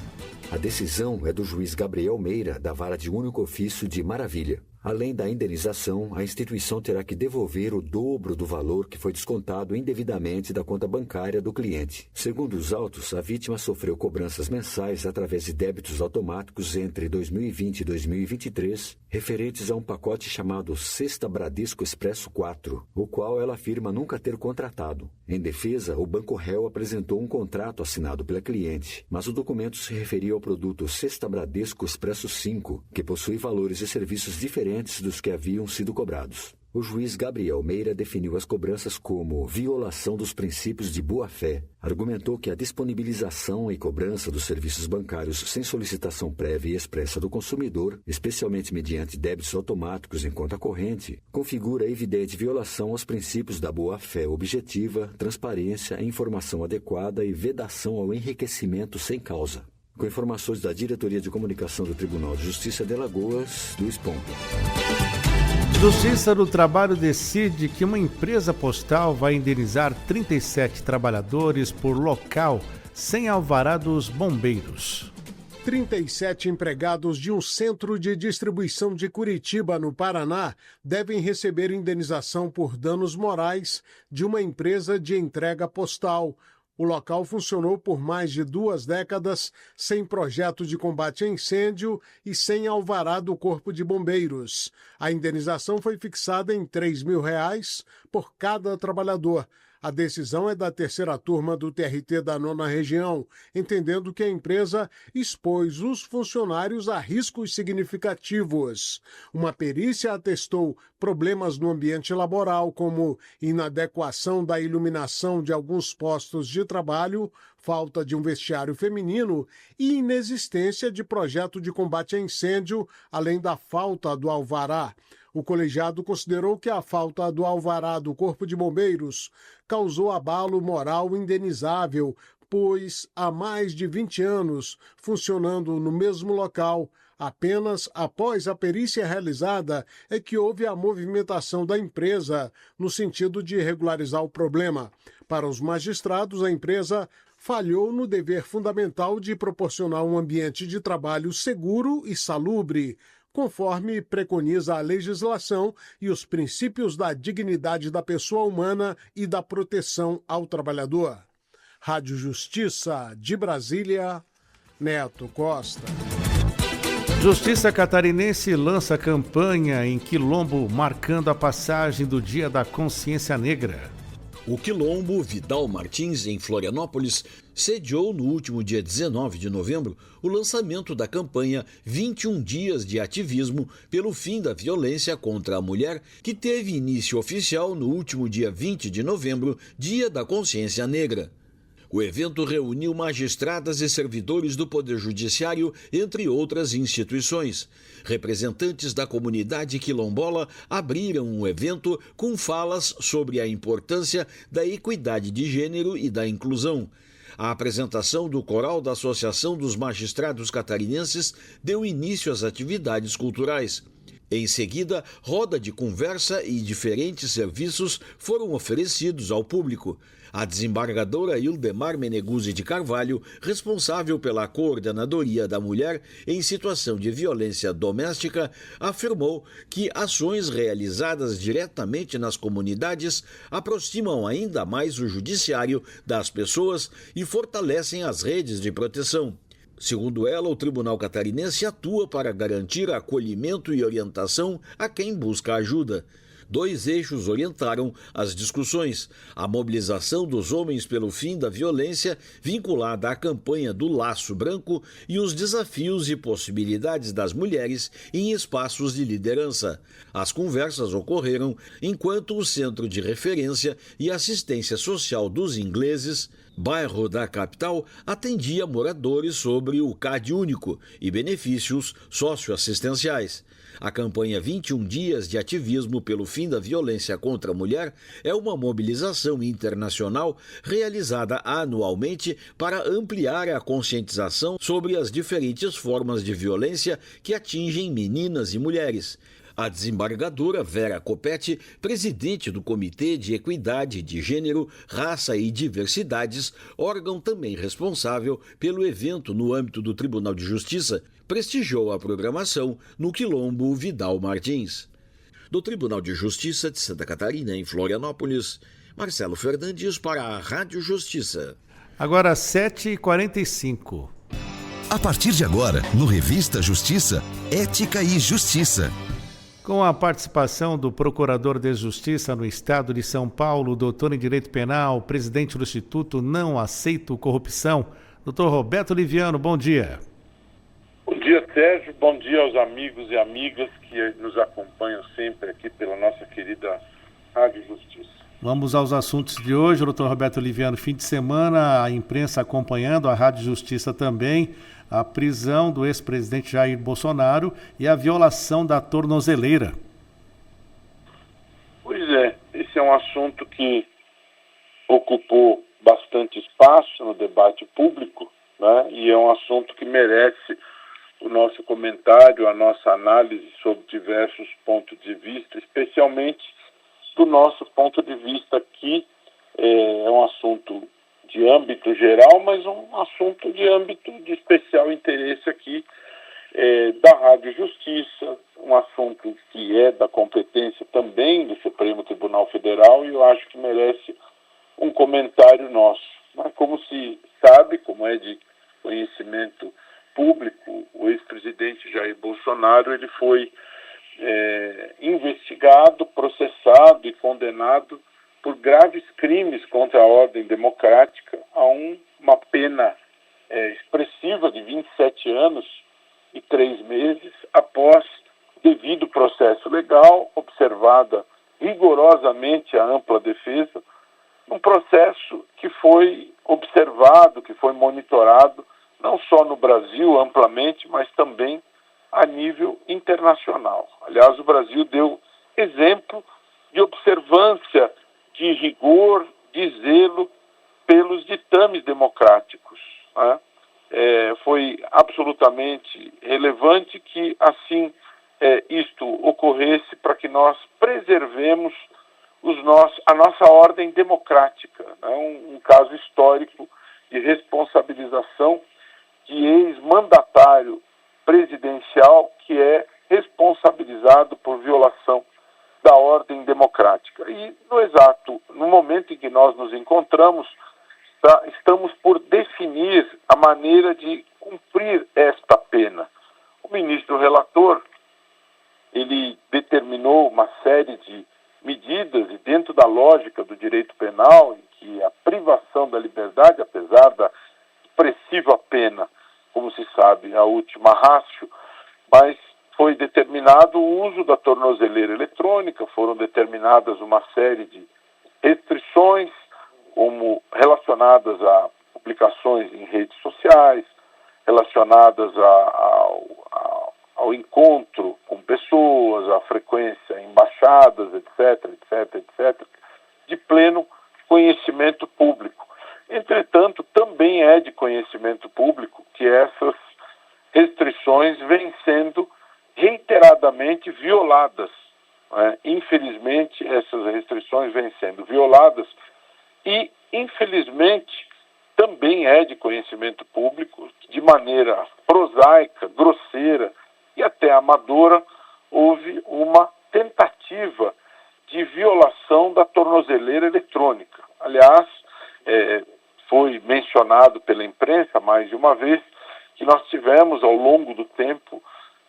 N: A decisão é do juiz Gabriel Meira, da Vara de Único Ofício de Maravilha. Além da indenização, a instituição terá que devolver o dobro do valor que foi descontado indevidamente da conta bancária do cliente. Segundo os autos, a vítima sofreu cobranças mensais através de débitos automáticos entre 2020 e 2023, referentes a um pacote chamado Sexta Bradesco Expresso 4, o qual ela afirma nunca ter contratado. Em defesa, o banco réu apresentou um contrato assinado pela cliente, mas o documento se referia ao produto Sexta Bradesco Expresso 5, que possui valores e serviços diferentes dos que haviam sido cobrados. O juiz Gabriel Meira definiu as cobranças como violação dos princípios de boa-fé, argumentou que a disponibilização e cobrança dos serviços bancários sem solicitação prévia e expressa do consumidor, especialmente mediante débitos automáticos em conta corrente, configura evidente violação aos princípios da boa-fé objetiva, transparência, informação adequada e vedação ao enriquecimento sem causa. Com informações da Diretoria de Comunicação do Tribunal de Justiça de Alagoas, Luiz Pombo.
A: Justiça do Trabalho decide que uma empresa postal vai indenizar 37 trabalhadores por local sem alvará dos bombeiros.
D: 37 empregados de um centro de distribuição de Curitiba, no Paraná, devem receber indenização por danos morais de uma empresa de entrega postal. O local funcionou por mais de 2 décadas, sem projeto de combate a incêndio e sem alvará do Corpo de Bombeiros. A indenização foi fixada em R$ 3.000 por cada trabalhador. A decisão é da 3ª turma do TRT da 9ª Região, entendendo que a empresa expôs os funcionários a riscos significativos. Uma perícia atestou problemas no ambiente laboral, como inadequação da iluminação de alguns postos de trabalho, falta de um vestiário feminino e inexistência de projeto de combate a incêndio, além da falta do alvará. O colegiado considerou que a falta do alvará do Corpo de Bombeiros causou abalo moral indenizável, pois há mais de 20 anos funcionando no mesmo local. Apenas após a perícia realizada é que houve a movimentação da empresa no sentido de regularizar o problema. Para os magistrados, a empresa falhou no dever fundamental de proporcionar um ambiente de trabalho seguro e salubre, conforme preconiza a legislação e os princípios da dignidade da pessoa humana e da proteção ao trabalhador. Rádio Justiça de Brasília, Neto Costa.
A: Justiça catarinense lança campanha em Quilombo marcando a passagem do Dia da Consciência Negra.
I: O Quilombo Vidal Martins, em Florianópolis, sediou no último dia 19 de novembro o lançamento da campanha 21 Dias de Ativismo pelo Fim da Violência contra a Mulher, que teve início oficial no último dia 20 de novembro, Dia da Consciência Negra. O evento reuniu magistradas e servidores do Poder Judiciário, entre outras instituições. Representantes da comunidade quilombola abriram o evento com falas sobre a importância da equidade de gênero e da inclusão. A apresentação do coral da Associação dos Magistrados Catarinenses deu início às atividades culturais. Em seguida, roda de conversa e diferentes serviços foram oferecidos ao público. A desembargadora Ildemar Meneguzzi de Carvalho, responsável pela Coordenadoria da Mulher em Situação de Violência Doméstica, afirmou que ações realizadas diretamente nas comunidades aproximam ainda mais o judiciário das pessoas e fortalecem as redes de proteção. Segundo ela, o Tribunal Catarinense atua para garantir acolhimento e orientação a quem busca ajuda. 2 eixos orientaram as discussões: a mobilização dos homens pelo fim da violência, vinculada à campanha do Laço Branco, e os desafios e possibilidades das mulheres em espaços de liderança. As conversas ocorreram enquanto o Centro de Referência e Assistência Social dos Ingleses, bairro da capital, atendia moradores sobre o CAD único e benefícios socioassistenciais. A campanha 21 Dias de Ativismo pelo Fim da Violência contra a Mulher é uma mobilização internacional realizada anualmente para ampliar a conscientização sobre as diferentes formas de violência que atingem meninas e mulheres. A desembargadora Vera Copete, presidente do Comitê de Equidade de Gênero, Raça e Diversidades, órgão também responsável pelo evento no âmbito do Tribunal de Justiça, prestigiou a programação no Quilombo Vidal Martins. Do Tribunal de Justiça de Santa Catarina, em Florianópolis, Marcelo Fernandes para a Rádio Justiça.
A: Agora 7h45.
B: A partir de agora, no Revista Justiça, Ética e Justiça.
A: Com a participação do Procurador de Justiça no Estado de São Paulo, doutor em Direito Penal, presidente do Instituto Não Aceito Corrupção, doutor Roberto Liviano, bom dia.
O: Bom dia, Sérgio. Bom dia aos amigos e amigas que nos acompanham sempre aqui pela nossa querida Rádio Justiça.
A: Vamos aos assuntos de hoje, doutor Roberto Liviano. Fim de semana, a imprensa acompanhando, a Rádio Justiça também, a prisão do ex-presidente Jair Bolsonaro e a violação da tornozeleira.
O: Pois é, esse é um assunto que ocupou bastante espaço no debate público, né? E é um assunto que merece o nosso comentário, a nossa análise sobre diversos pontos de vista, especialmente do nosso ponto de vista aqui. É um assunto de âmbito geral, mas um assunto de âmbito de especial interesse aqui da Rádio Justiça, um assunto que é da competência também do Supremo Tribunal Federal, e eu acho que merece um comentário nosso. Mas como se sabe, como é de conhecimento público, o ex-presidente Jair Bolsonaro ele foi investigado, processado e condenado por graves crimes contra a ordem democrática a uma pena expressiva de 27 anos e 3 meses após devido processo legal, observada rigorosamente a ampla defesa, um processo que foi observado, que foi monitorado, não só no Brasil amplamente, mas também a nível internacional. Aliás, o Brasil deu exemplo de observância, de rigor, de zelo pelos ditames democráticos, né? Foi absolutamente relevante que assim isto ocorresse para que nós preservemos a nossa ordem democrática, né? Um caso histórico de responsabilização de ex-mandatário presidencial que é responsabilizado por violação da ordem democrática. E no momento em que nós nos encontramos, estamos por definir a maneira de cumprir esta pena. O ministro relator, ele determinou uma série de medidas, e dentro da lógica do direito penal, em que a privação da liberdade, apesar da expressiva pena, como se sabe, a última ratio, mas foi determinado o uso da tornozeleira eletrônica, foram determinadas uma série de restrições, como relacionadas a publicações em redes sociais, relacionadas ao encontro com pessoas, à frequência em embaixadas, etc., de pleno conhecimento público. Entretanto, também é de conhecimento público que essas restrições vêm sendo reiteradamente violadas, né? Infelizmente, essas restrições vêm sendo violadas e, infelizmente, também é de conhecimento público que, de maneira prosaica, grosseira e até amadora, houve uma tentativa de violação da tornozeleira eletrônica. Aliás, foi mencionado pela imprensa mais de uma vez que nós tivemos ao longo do tempo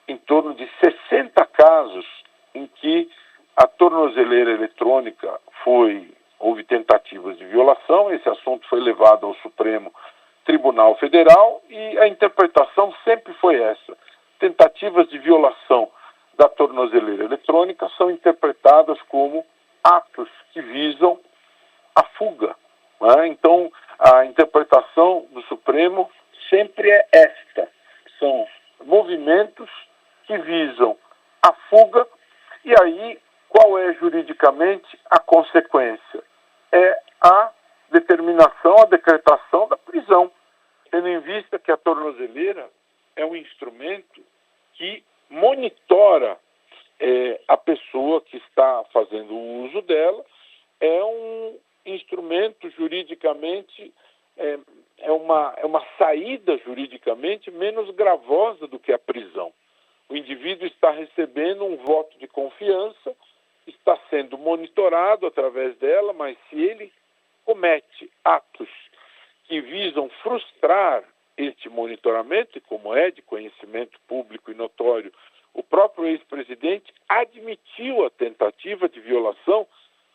O: em torno de 60 casos em que a tornozeleira eletrônica houve tentativas de violação. Esse assunto foi levado ao Supremo Tribunal Federal e a interpretação sempre foi essa. Tentativas de violação da tornozeleira eletrônica são interpretadas como atos que visam a fuga, né? Então, a interpretação do Supremo sempre é esta. São movimentos que visam a fuga, e aí qual é juridicamente a consequência? É a determinação, a decretação da prisão, tendo em vista que a tornozeleira é um instrumento que monitora a pessoa que está fazendo o uso dela, é um instrumento juridicamente, é uma saída juridicamente menos gravosa do que a prisão. O indivíduo está recebendo um voto de confiança, está sendo monitorado através dela, mas se ele comete atos que visam frustrar este monitoramento, e como é de conhecimento público e notório, o próprio ex-presidente admitiu a tentativa de violação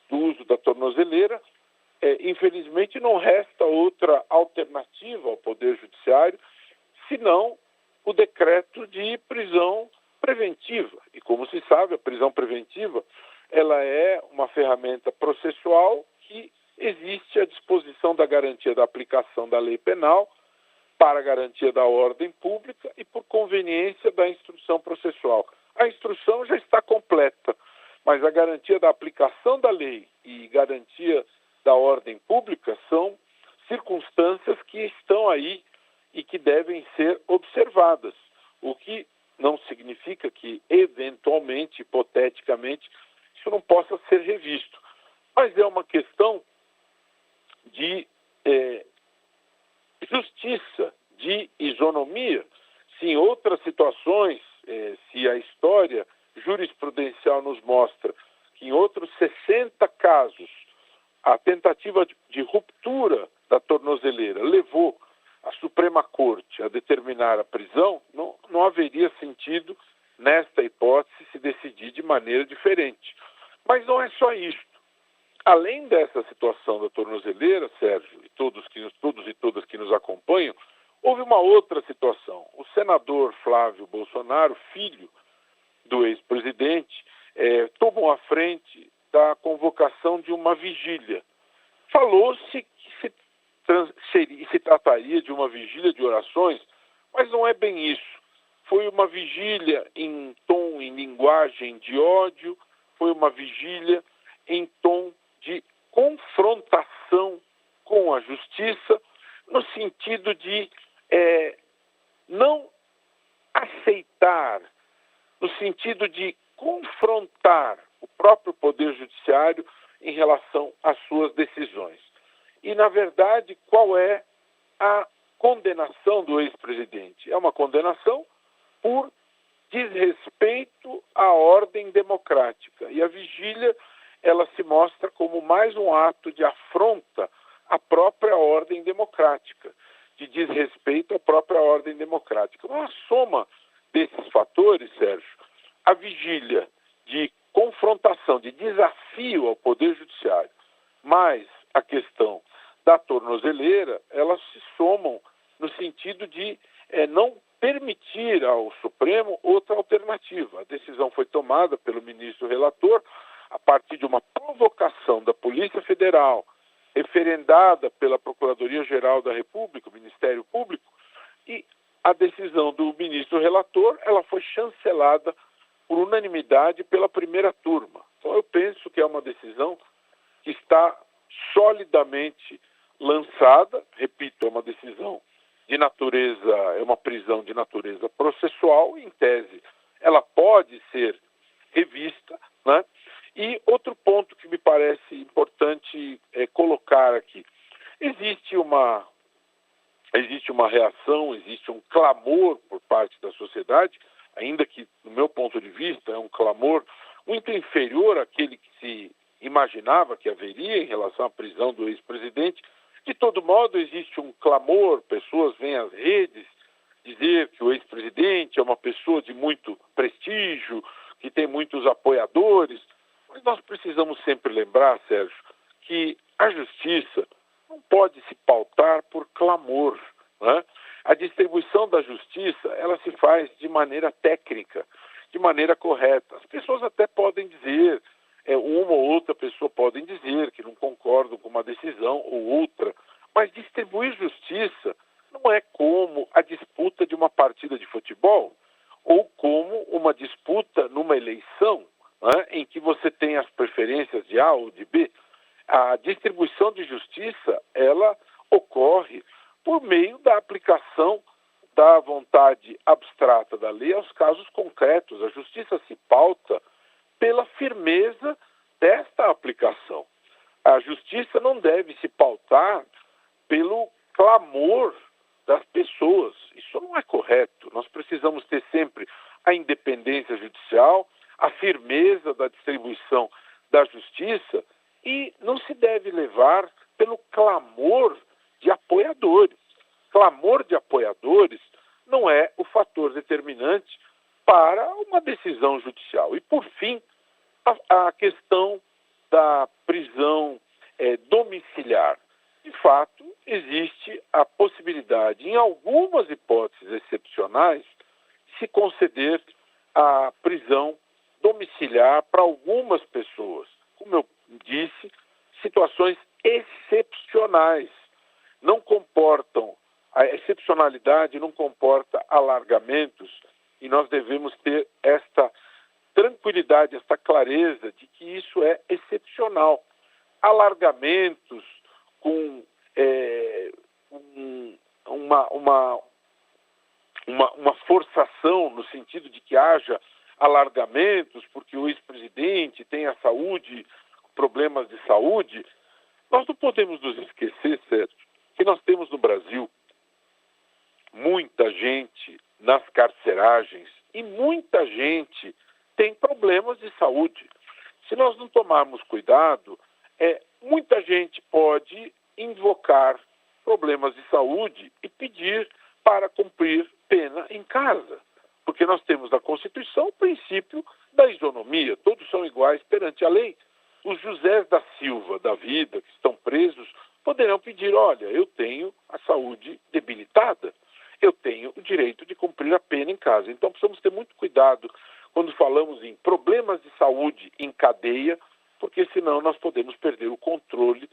O: do uso da tornozeleira. Infelizmente, não resta outra alternativa ao Poder Judiciário, senão o decreto de prisão preventiva. E como se sabe, a prisão preventiva ela é uma ferramenta processual que existe à disposição da garantia da aplicação da lei penal, para a garantia da ordem pública e por conveniência da instrução processual. A instrução já está completa, mas a garantia da aplicação da lei e garantia da ordem pública são circunstâncias que estão aí e que devem ser observadas. o que não significa que, eventualmente, hipoteticamente, isso não possa ser revisto. Mas é uma questão de justiça, de isonomia. Se em outras situações, se a história jurisprudencial nos mostra que em outros 60 casos a tentativa de ruptura da tornozeleira levou a Suprema Corte a determinar a prisão, não haveria sentido, nesta hipótese, se decidir de maneira diferente. Mas não é só isto. Além dessa situação da tornozeleira, Sérgio, e todos e todas que nos acompanham, houve uma outra situação. O senador Flávio Bolsonaro, filho do ex-presidente, tomou a frente da convocação de uma vigília. Falou-se que se trataria de uma vigília de orações, mas não é bem isso. Foi uma vigília em tom, em linguagem de ódio, foi uma vigília em tom de confrontação com a justiça, no sentido de não aceitar, no sentido de confrontar o próprio Poder Judiciário em relação às suas decisões. E, na verdade, qual é a condenação do ex-presidente? É uma condenação por desrespeito à ordem democrática. E a vigília, ela se mostra como mais um ato de afronta à própria ordem democrática, de desrespeito à própria ordem democrática. Uma soma desses fatores, Sérgio, a vigília de confrontação, de desafio ao Poder Judiciário, mais a questão da tornozeleira, elas se somam no sentido de não permitir ao Supremo outra alternativa. A decisão foi tomada pelo ministro relator a partir de uma provocação da Polícia Federal, referendada pela Procuradoria-Geral da República, o Ministério Público, e a decisão do ministro relator, ela foi chancelada por unanimidade pela primeira turma. Então eu penso que é uma decisão que está solidamente lançada, repito, é uma decisão de natureza, é uma prisão de natureza processual, em tese ela pode ser revista, né? E outro ponto que me parece importante colocar aqui, existe uma reação, existe um clamor por parte da sociedade, ainda que, no meu ponto de vista, é um clamor muito inferior àquele que se imaginava que haveria em relação à prisão do ex-presidente. De todo modo, existe um clamor, pessoas vêm às redes dizer que o ex-presidente é uma pessoa de muito prestígio, que tem muitos apoiadores, mas nós precisamos sempre lembrar, Sérgio, que a justiça não pode se pautar por clamor, né? A distribuição da justiça, ela se faz de maneira técnica, de maneira correta. As pessoas até podem dizer, uma ou outra pessoa podem dizer que não concordam com uma decisão ou outra, mas distribuir justiça não é como a disputa de uma partida de futebol ou como uma disputa numa eleição, né, em que você tem as preferências de A ou de B. A distribuição de justiça, ela ocorre por meio da aplicação da vontade abstrata da lei aos casos concretos. A justiça se pauta pela firmeza desta aplicação. A justiça não deve se pautar pelo clamor das pessoas. Isso não é correto. Nós precisamos ter sempre a independência judicial, a firmeza da distribuição da justiça e não se deve levar pelo clamor de apoiadores. Clamor de apoiadores não é o fator determinante para uma decisão judicial. E, por fim, a questão da prisão domiciliar. De fato, existe a possibilidade, em algumas hipóteses excepcionais, de se conceder a prisão domiciliar para algumas pessoas. Como eu disse, situações excepcionais. Não comportam, a excepcionalidade não comporta alargamentos e nós devemos ter esta tranquilidade, esta clareza de que isso é excepcional. Alargamentos com uma forçação no sentido de que haja alargamentos, porque o ex-presidente tem a saúde, problemas de saúde. Nós não podemos nos esquecer, Sérgio, que nós temos no Brasil muita gente nas carceragens e muita gente tem problemas de saúde. Se nós não tomarmos cuidado, muita gente pode invocar problemas de saúde e pedir para cumprir pena em casa. Porque nós temos na Constituição o princípio da isonomia, todos são iguais perante a lei. Os Josés da Silva da vida, que estão presos, poderão pedir, olha, eu tenho a saúde debilitada, eu tenho o direito de cumprir a pena em casa. Então precisamos ter muito cuidado quando falamos em problemas de saúde em cadeia, porque senão nós podemos perder o controle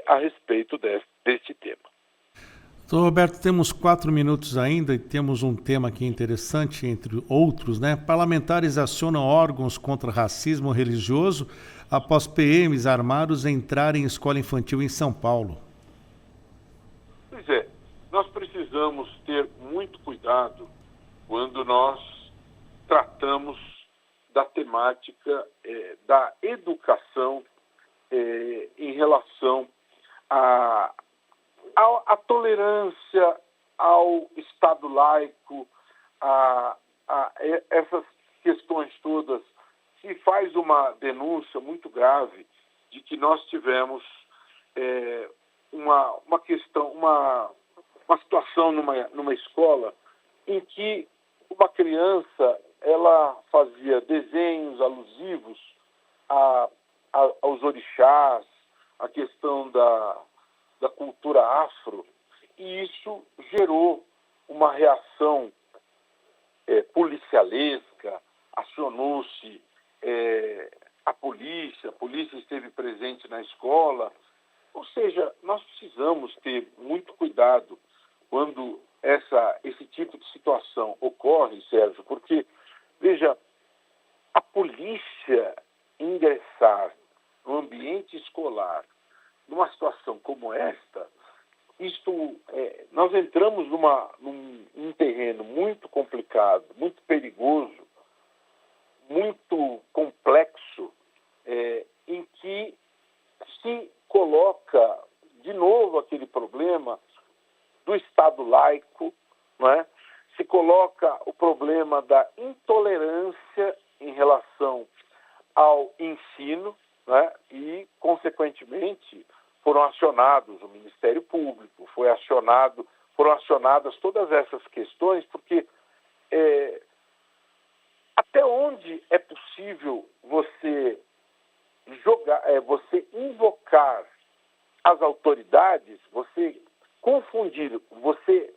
O: a respeito deste tema.
A: Doutor Roberto, temos 4 minutos ainda e temos um tema aqui interessante, entre outros, né? Parlamentares acionam órgãos contra racismo religioso após PMs armados entrarem em escola infantil em São Paulo.
O: Pois é, nós precisamos ter muito cuidado quando nós tratamos da temática da educação em relação à tolerância ao Estado laico, a essas questões todas, se faz uma denúncia muito grave de que nós tivemos uma situação numa escola em que uma criança ela fazia desenhos alusivos aos orixás, a questão da cultura afro, e isso gerou uma reação policialesca, acionou-se a polícia esteve presente na escola. Ou seja, nós precisamos ter muito cuidado quando esse tipo de situação ocorre, Sérgio, porque, veja, a polícia ingressar no ambiente escolar numa situação como esta, nós entramos num terreno muito complicado, muito perigoso, muito complexo, em que se coloca de novo aquele problema do Estado laico, não é? Se coloca o problema da intolerância em relação ao ensino, né? E, consequentemente, foram acionados o Ministério Público, foram acionadas todas essas questões, porque até onde é possível você você invocar as autoridades, você confundir, você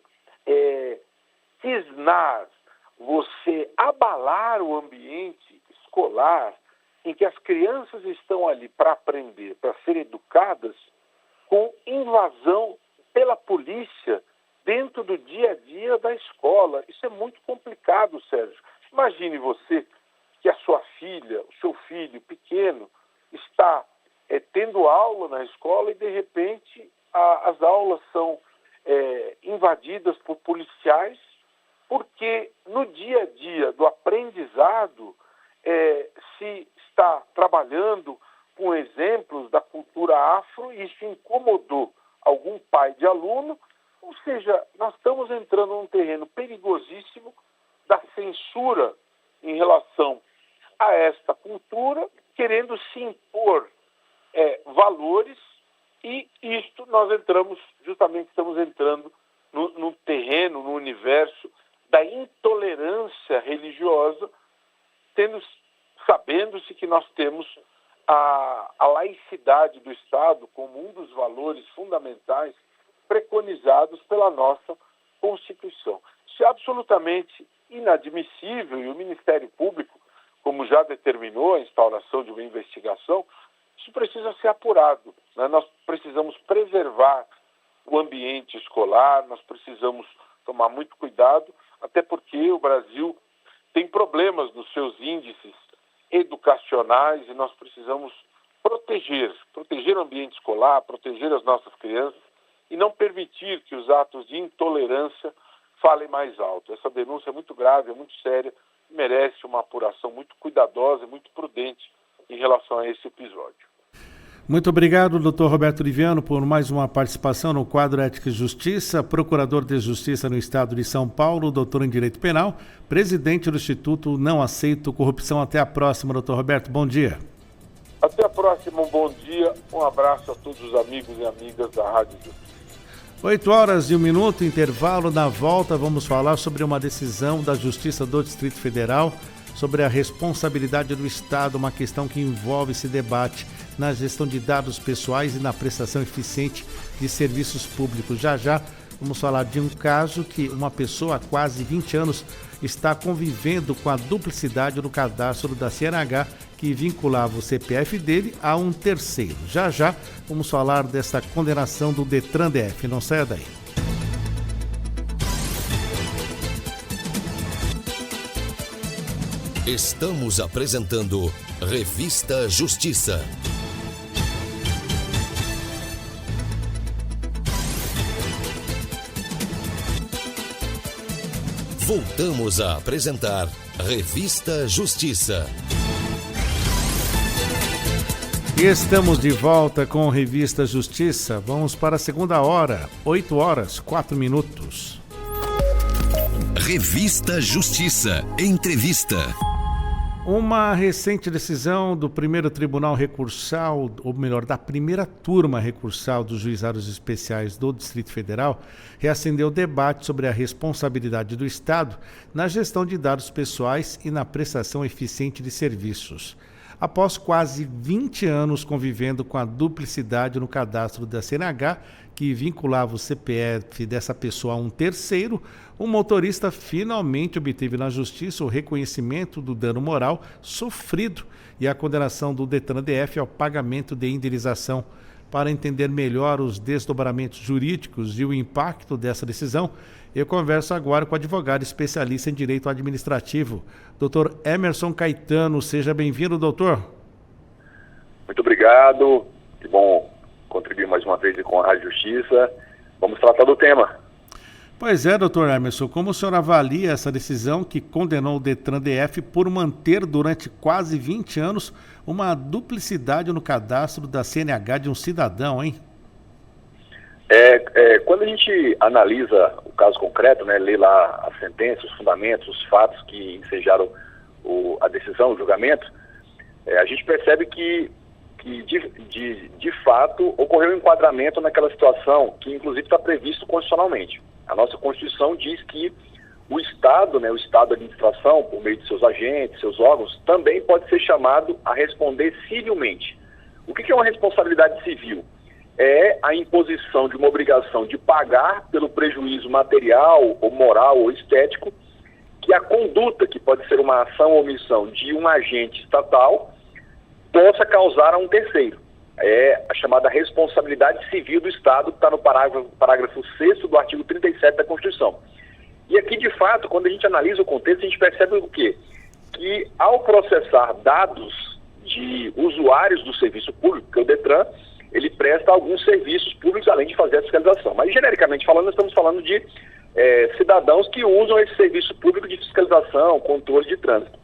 O: cisnar, você abalar o ambiente escolar em que as crianças estão ali para aprender, para serem educadas, com invasão pela polícia dentro do dia a dia da escola. Isso é muito complicado, Sérgio. Imagine você que a sua filha, o seu filho pequeno, está tendo aula na escola e, de repente, as aulas são invadidas por policiais, porque no dia a dia do aprendizado se está trabalhando com exemplos da cultura afro e isso incomodou algum pai de aluno. Ou seja, nós estamos entrando num terreno perigosíssimo da censura em relação a esta cultura, querendo se impor valores, e isto nós estamos entrando no terreno, no universo da intolerância religiosa, sabendo-se que nós temos a laicidade do Estado como um dos valores fundamentais preconizados pela nossa Constituição. Isso é absolutamente inadmissível, e o Ministério Público, como já determinou a instauração de uma investigação, isso precisa ser apurado, né? Nós precisamos preservar o ambiente escolar, nós precisamos tomar muito cuidado, até porque o Brasil tem problemas nos seus índices educacionais e nós precisamos proteger o ambiente escolar, proteger as nossas crianças e não permitir que os atos de intolerância falem mais alto. Essa denúncia é muito grave, é muito séria, merece uma apuração muito cuidadosa e muito prudente em relação a esse episódio.
A: Muito obrigado, doutor Roberto Liviano, por mais uma participação no quadro Ética e Justiça, procurador de Justiça no Estado de São Paulo, doutor em Direito Penal, presidente do Instituto Não Aceito Corrupção. Até a próxima, doutor Roberto. Bom dia.
O: Até a próxima, um bom dia, um abraço a todos os amigos e amigas da Rádio Justiça.
A: 8h01, intervalo. Na volta vamos falar sobre uma decisão da Justiça do Distrito Federal sobre a responsabilidade do Estado, uma questão que envolve esse debate na gestão de dados pessoais e na prestação eficiente de serviços públicos. Já já vamos falar de um caso que uma pessoa há quase 20 anos está convivendo com a duplicidade no cadastro da CNH que vinculava o CPF dele a um terceiro. Já já vamos falar dessa condenação do Detran DF. Não saia daí.
B: Estamos apresentando Revista Justiça. Voltamos a apresentar Revista Justiça.
A: Estamos de volta com Revista Justiça. Vamos para a segunda hora, 8h04.
B: Revista Justiça. Entrevista.
A: Uma recente decisão do primeiro tribunal recursal, ou melhor, da primeira turma recursal dos juizados especiais do Distrito Federal, reacendeu o debate sobre a responsabilidade do Estado na gestão de dados pessoais e na prestação eficiente de serviços. Após quase 20 anos convivendo com a duplicidade no cadastro da CNH, que vinculava o CPF dessa pessoa a um terceiro, o motorista finalmente obteve na Justiça o reconhecimento do dano moral sofrido e a condenação do Detran DF ao pagamento de indenização. Para entender melhor os desdobramentos jurídicos e o impacto dessa decisão, eu converso agora com o advogado especialista em direito administrativo, Dr. Emerson Caetano. Seja bem-vindo, doutor.
P: Muito obrigado. Que bom contribuir mais uma vez com a Rádio Justiça. Vamos tratar do tema.
A: Pois é, doutor Emerson, como o senhor avalia essa decisão que condenou o Detran DF por manter durante quase 20 anos uma duplicidade no cadastro da CNH de um cidadão, hein?
P: Quando a gente analisa o caso concreto, né, lê lá a sentença, os fundamentos, os fatos que ensejaram a decisão, o julgamento, a gente percebe que de fato ocorreu um enquadramento naquela situação que inclusive está previsto constitucionalmente. A nossa Constituição diz que o Estado, né, o Estado da administração, por meio de seus agentes, seus órgãos, também pode ser chamado a responder civilmente. O que é uma responsabilidade civil? É a imposição de uma obrigação de pagar pelo prejuízo material, ou moral, ou estético, que a conduta, que pode ser uma ação ou omissão de um agente estatal, possa causar a um terceiro. É a chamada responsabilidade civil do Estado, que está no parágrafo 6º do artigo 37 da Constituição. E aqui, de fato, quando a gente analisa o contexto, a gente percebe o quê? Que ao processar dados de usuários do serviço público, que é o Detran, ele presta alguns serviços públicos, além de fazer a fiscalização. Mas, genericamente falando, nós estamos falando de cidadãos que usam esse serviço público de fiscalização, controle de trânsito.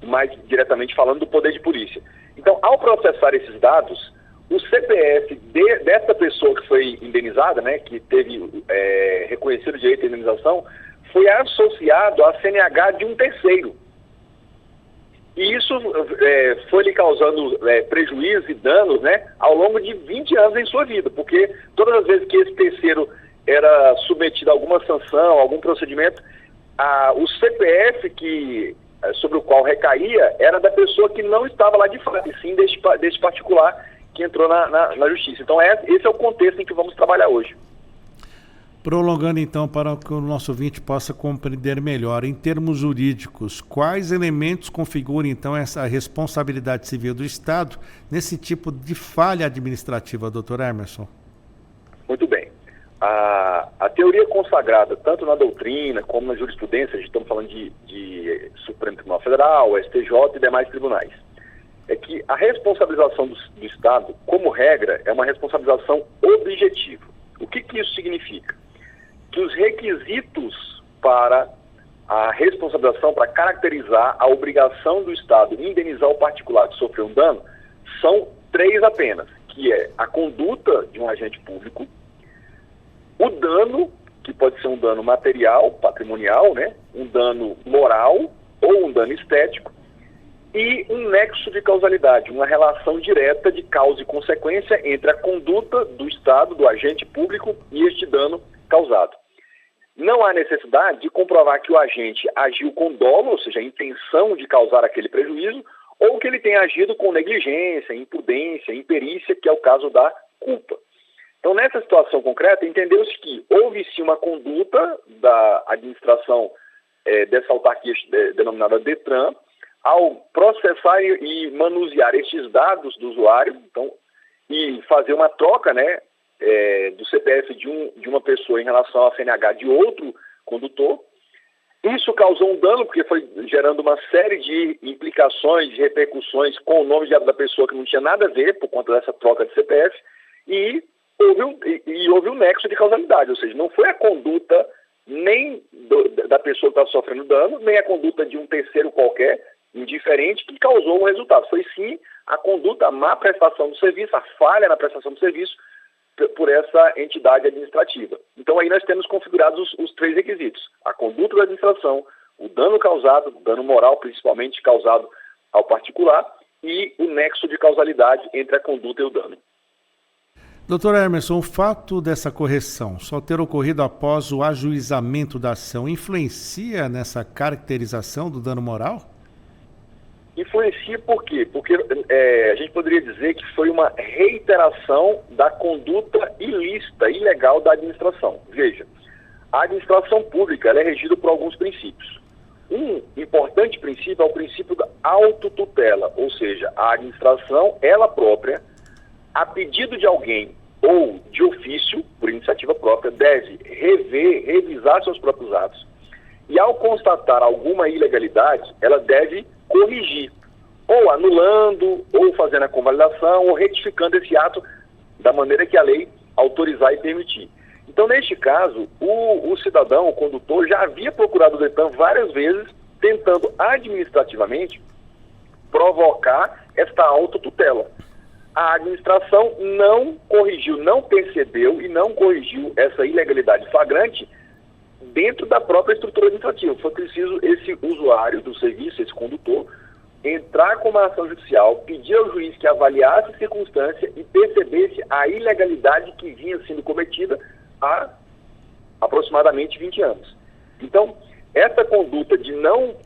P: Mais diretamente falando do poder de polícia. Então, ao processar esses dados, o CPF dessa pessoa que foi indenizada, né, que teve reconhecido o direito à indenização, foi associado à CNH de um terceiro. E isso foi lhe causando prejuízo e danos, né, ao longo de 20 anos em sua vida, porque todas as vezes que esse terceiro era submetido a alguma sanção, algum procedimento, o CPF sobre o qual recaía era da pessoa que não estava lá de fato, e sim deste particular que entrou na justiça. Então esse é o contexto em que vamos trabalhar hoje.
A: Prolongando então para que o nosso ouvinte possa compreender melhor, em termos jurídicos, quais elementos configuram então essa responsabilidade civil do Estado nesse tipo de falha administrativa, doutor Emerson?
P: Muito bem. A teoria consagrada, tanto na doutrina como na jurisprudência, estamos falando de Supremo Tribunal Federal, STJ e demais tribunais, é que a responsabilização do Estado, como regra, é uma responsabilização objetiva. O que isso significa? que os requisitos para a responsabilização, para caracterizar a obrigação do Estado em indenizar o particular que sofreu um dano, são 3 apenas, que é a conduta de um agente público, o dano, que pode ser um dano material, patrimonial, né, um dano moral ou um dano estético, e um nexo de causalidade, uma relação direta de causa e consequência entre a conduta do Estado, do agente público e este dano causado. Não há necessidade de comprovar que o agente agiu com dolo, ou seja, a intenção de causar aquele prejuízo, ou que ele tenha agido com negligência, imprudência, imperícia, que é o caso da culpa. Então, nessa situação concreta, entendeu-se que houve sim uma conduta da administração dessa autarquia denominada DETRAN, ao processar e manusear estes dados do usuário, então, e fazer uma troca, né, do CPF de uma pessoa em relação ao CNH de outro condutor. Isso causou um dano, porque foi gerando uma série de implicações, de repercussões com o nome da pessoa que não tinha nada a ver por conta dessa troca de CPF, e houve um nexo de causalidade, ou seja, não foi a conduta nem da pessoa que está sofrendo dano, nem a conduta de um terceiro qualquer, indiferente, que causou um resultado. Foi sim a conduta, a má prestação do serviço, a falha na prestação do serviço por essa entidade administrativa. Então aí nós temos configurados os 3 requisitos: a conduta da administração, o dano causado, dano moral principalmente causado ao particular, e o nexo de causalidade entre a conduta e o dano.
A: Doutor Emerson, o fato dessa correção só ter ocorrido após o ajuizamento da ação influencia nessa caracterização do dano moral?
P: Influencia por quê? Porque a gente poderia dizer que foi uma reiteração da conduta ilícita, ilegal da administração. Veja, a administração pública ela é regida por alguns princípios. Um importante princípio é o princípio da autotutela, ou seja, a administração, ela própria, a pedido de alguém ou de ofício, por iniciativa própria, deve revisar seus próprios atos e, ao constatar alguma ilegalidade, ela deve corrigir, ou anulando, ou fazendo a convalidação, ou retificando esse ato da maneira que a lei autorizar e permitir. Então, neste caso, o cidadão, o condutor, já havia procurado o DETRAN várias vezes, tentando administrativamente provocar esta autotutela. A administração não corrigiu, não percebeu e não corrigiu essa ilegalidade flagrante dentro da própria estrutura administrativa. Foi preciso esse usuário do serviço, esse condutor, entrar com uma ação judicial, pedir ao juiz que avaliasse a circunstância e percebesse a ilegalidade que vinha sendo cometida há aproximadamente 20 anos. Então, essa conduta de não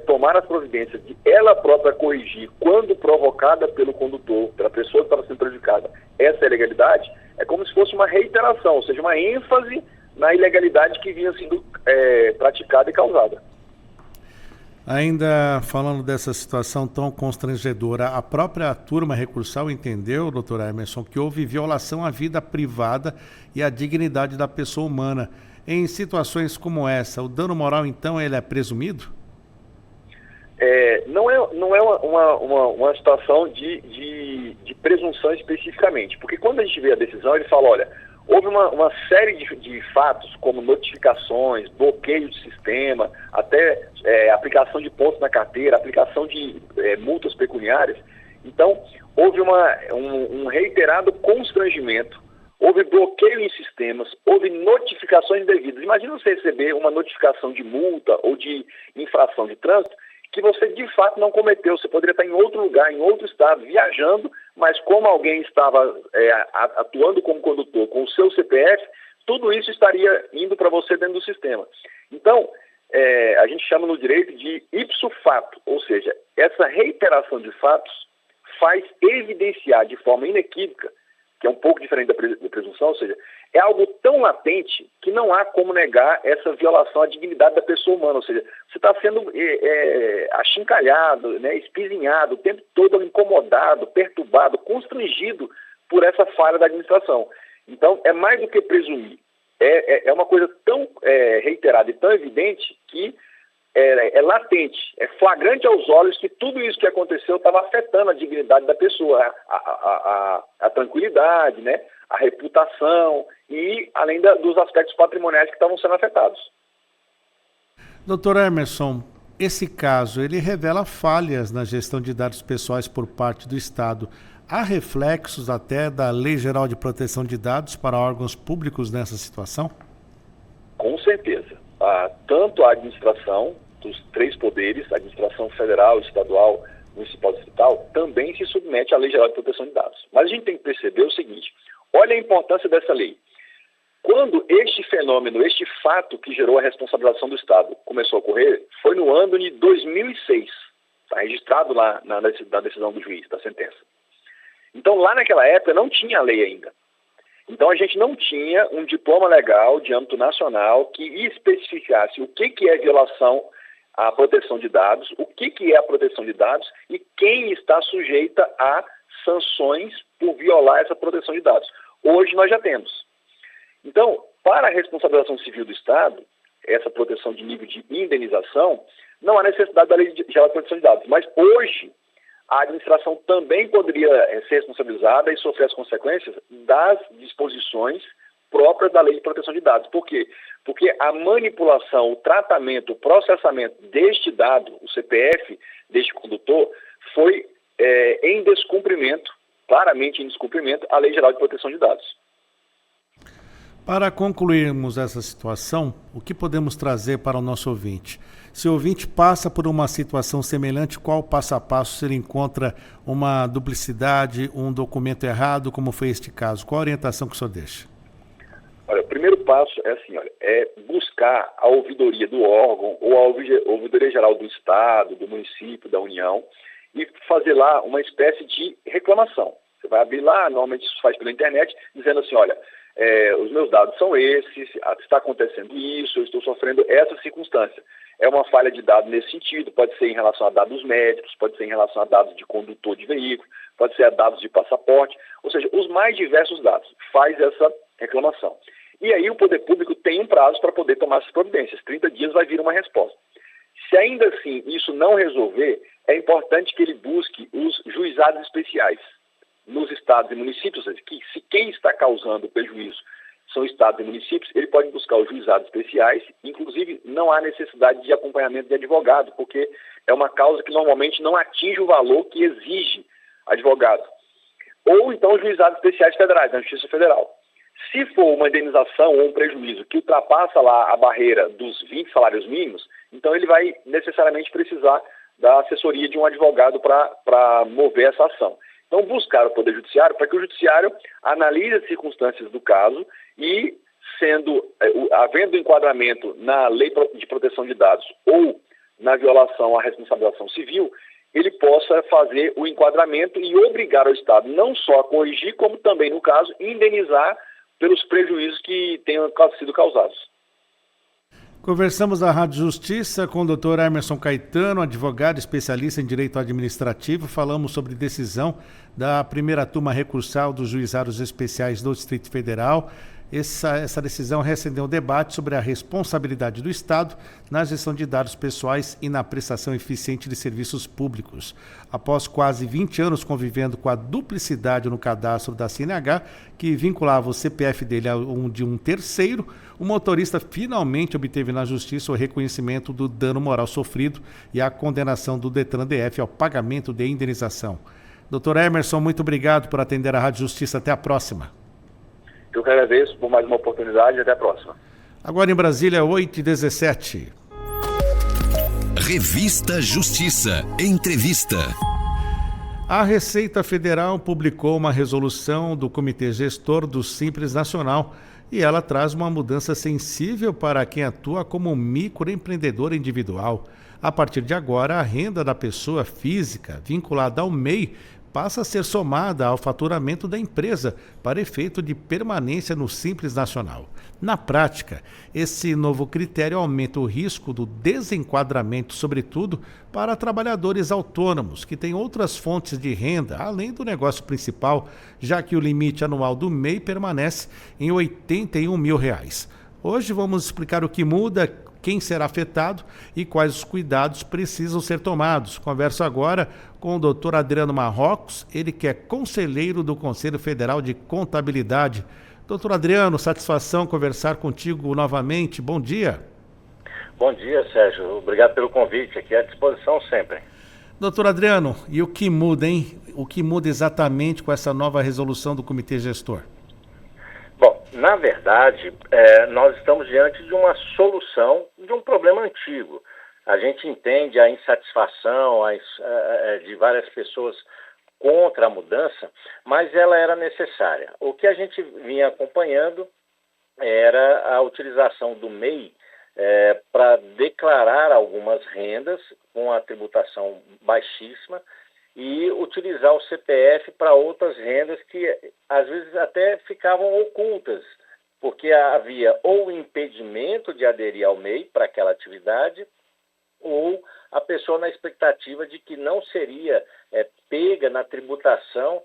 P: tomar as providências, de ela própria corrigir, quando provocada pelo condutor, pela pessoa que estava sendo prejudicada, essa ilegalidade, é como se fosse uma reiteração, ou seja, uma ênfase na ilegalidade que vinha sendo praticada e causada.
A: Ainda falando dessa situação tão constrangedora, a própria turma recursal entendeu, doutor Emerson, que houve violação à vida privada e à dignidade da pessoa humana. Em situações como essa, o dano moral, então, ele é presumido?
P: Não é uma situação de presunção especificamente, porque quando a gente vê a decisão, ele fala, olha, houve uma série de fatos, como notificações, bloqueio de sistema, até aplicação de pontos na carteira, aplicação de multas pecuniárias. Então, houve um reiterado constrangimento, houve bloqueio em sistemas, houve notificações indevidas. Imagina você receber uma notificação de multa ou de infração de trânsito que você de fato não cometeu. Você poderia estar em outro lugar, em outro estado, viajando, mas como alguém estava atuando como condutor com o seu CPF, tudo isso estaria indo para você dentro do sistema. Então, a gente chama no direito de ipso fato, ou seja, essa reiteração de fatos faz evidenciar de forma inequívoca, que é um pouco diferente da presunção, ou seja, é algo tão latente que não há como negar essa violação à dignidade da pessoa humana, ou seja, você está sendo achincalhado, espizinhado, o tempo todo incomodado, perturbado, constrangido por essa falha da administração. Então, é mais do que presumir, é uma coisa tão reiterada e tão evidente que é latente, é flagrante aos olhos que tudo isso que aconteceu estava afetando a dignidade da pessoa, a tranquilidade, a reputação e além dos aspectos patrimoniais que estavam sendo afetados.
A: Doutor Emerson, esse caso ele revela falhas na gestão de dados pessoais por parte do Estado. Há reflexos até da Lei Geral de Proteção de Dados para órgãos públicos nessa situação?
P: Com certeza. Tanto a administração dos 3 poderes, a administração federal, estadual, municipal e distrital, também se submete à Lei Geral de Proteção de Dados. Mas a gente tem que perceber o seguinte, olha a importância dessa lei. Quando este fenômeno, este fato que gerou a responsabilização do Estado começou a ocorrer, foi no ano de 2006. Está registrado lá na decisão do juiz, da sentença. Então, lá naquela época, não tinha lei ainda. Então, a gente não tinha um diploma legal de âmbito nacional que especificasse o que é violação à proteção de dados, o que é a proteção de dados e quem está sujeita a sanções por violar essa proteção de dados. Hoje nós já temos. Então, para a responsabilização civil do Estado, essa proteção de nível de indenização, não há necessidade da Lei Geral de Proteção de Dados. Mas hoje, a administração também poderia ser responsabilizada e sofrer as consequências das disposições próprias da Lei de Proteção de Dados. Por quê? Porque a manipulação, o tratamento, o processamento deste dado, o CPF deste condutor, foi em descumprimento, claramente em descumprimento, à Lei Geral de Proteção de Dados.
A: Para concluirmos essa situação, o que podemos trazer para o nosso ouvinte? Se o ouvinte passa por uma situação semelhante, qual passo a passo se ele encontra uma duplicidade, um documento errado, como foi este caso? Qual a orientação que o senhor deixa?
P: Olha, o primeiro passo é buscar a ouvidoria do órgão ou a ouvidoria geral do Estado, do município, da União e fazer lá uma espécie de reclamação. Você vai abrir lá, normalmente isso faz pela internet, dizendo assim, olha, os meus dados são esses, está acontecendo isso, eu estou sofrendo essa circunstância. É uma falha de dados nesse sentido, pode ser em relação a dados médicos, pode ser em relação a dados de condutor de veículo, pode ser a dados de passaporte, ou seja, os mais diversos dados. Faz essa reclamação. E aí o poder público tem um prazo para poder tomar essas providências. 30 dias vai vir uma resposta. Se ainda assim isso não resolver, é importante que ele busque os juizados especiais nos estados e municípios, que se quem está causando o prejuízo são estados e municípios, ele pode buscar os juizados especiais, inclusive não há necessidade de acompanhamento de advogado, porque é uma causa que normalmente não atinge o valor que exige advogado. Ou então os juizados especiais federais, na Justiça Federal. Se for uma indenização ou um prejuízo que ultrapassa lá a barreira dos 20 salários mínimos, então ele vai necessariamente precisar da assessoria de um advogado para mover essa ação. Então, buscar o Poder Judiciário para que o Judiciário analise as circunstâncias do caso e, havendo enquadramento na Lei de Proteção de Dados ou na violação à responsabilização civil, ele possa fazer o enquadramento e obrigar o Estado não só a corrigir, como também, no caso, indenizar pelos prejuízos que tenham sido causados.
A: Conversamos na Rádio Justiça com o Dr. Emerson Caetano, advogado especialista em direito administrativo. Falamos sobre decisão da primeira turma recursal dos juizados especiais do Distrito Federal. Essa decisão recendeu um debate sobre a responsabilidade do Estado na gestão de dados pessoais e na prestação eficiente de serviços públicos. Após quase 20 anos convivendo com a duplicidade no cadastro da CNH, que vinculava o CPF dele a um de um terceiro, o motorista finalmente obteve na Justiça o reconhecimento do dano moral sofrido e a condenação do Detran-DF ao pagamento de indenização. Dr. Emerson, muito obrigado por atender a Rádio Justiça. Até a próxima.
P: Eu que agradeço por mais uma oportunidade e até a próxima.
A: Agora em Brasília, 8h17.
B: Revista Justiça. Entrevista.
A: A Receita Federal publicou uma resolução do Comitê Gestor do Simples Nacional e ela traz uma mudança sensível para quem atua como microempreendedor individual. A partir de agora, a renda da pessoa física vinculada ao MEI passa a ser somada ao faturamento da empresa para efeito de permanência no Simples Nacional. Na prática, esse novo critério aumenta o risco do desenquadramento, sobretudo para trabalhadores autônomos que têm outras fontes de renda, além do negócio principal, já que o limite anual do MEI permanece em R$ 81 mil. Hoje vamos explicar o que muda, quem será afetado e quais os cuidados precisam ser tomados. Converso agora com o Dr. Adriano Marrocos, ele que é conselheiro do Conselho Federal de Contabilidade. Doutor Adriano, satisfação conversar contigo novamente. Bom dia.
Q: Bom dia, Sérgio. Obrigado pelo convite. Aqui à disposição sempre.
A: Doutor Adriano, e o que muda, hein? O que muda exatamente com essa nova resolução do Comitê Gestor?
Q: Bom, na verdade, nós estamos diante de uma solução de um problema antigo. A gente entende a insatisfação de várias pessoas contra a mudança, mas ela era necessária. O que a gente vinha acompanhando era a utilização do MEI para declarar algumas rendas com a tributação baixíssima e utilizar o CPF para outras rendas que às vezes até ficavam ocultas, porque havia ou impedimento de aderir ao MEI para aquela atividade, ou a pessoa na expectativa de que não seria pega na tributação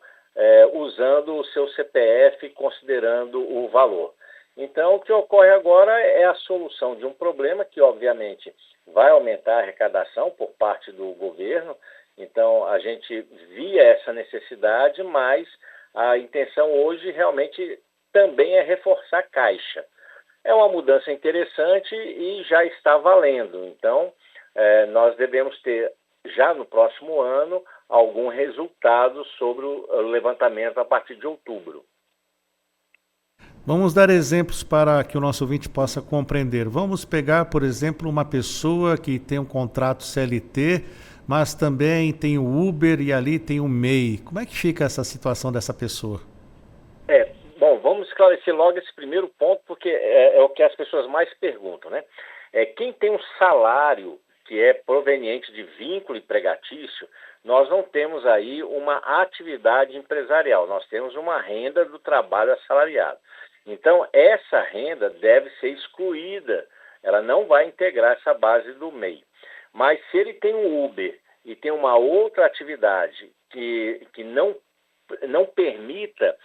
Q: usando o seu CPF considerando o valor. Então, o que ocorre agora é a solução de um problema que, obviamente, vai aumentar a arrecadação por parte do governo. Então, a gente via essa necessidade, mas a intenção hoje realmente também é reforçar a Caixa. É uma mudança interessante e já está valendo. Então, nós devemos ter, já no próximo ano, algum resultado sobre o levantamento a partir de outubro.
A: Vamos dar exemplos para que o nosso ouvinte possa compreender. Vamos pegar, por exemplo, uma pessoa que tem um contrato CLT, mas também tem o Uber e ali tem o MEI. Como é que fica essa situação dessa pessoa?
Q: Bom, vamos esclarecer logo esse primeiro ponto, porque é o que as pessoas mais perguntam, né? Quem tem um salário que é proveniente de vínculo empregatício, nós não temos aí uma atividade empresarial, nós temos uma renda do trabalho assalariado. Então, essa renda deve ser excluída, ela não vai integrar essa base do MEI. Mas se ele tem um Uber e tem uma outra atividade que não permita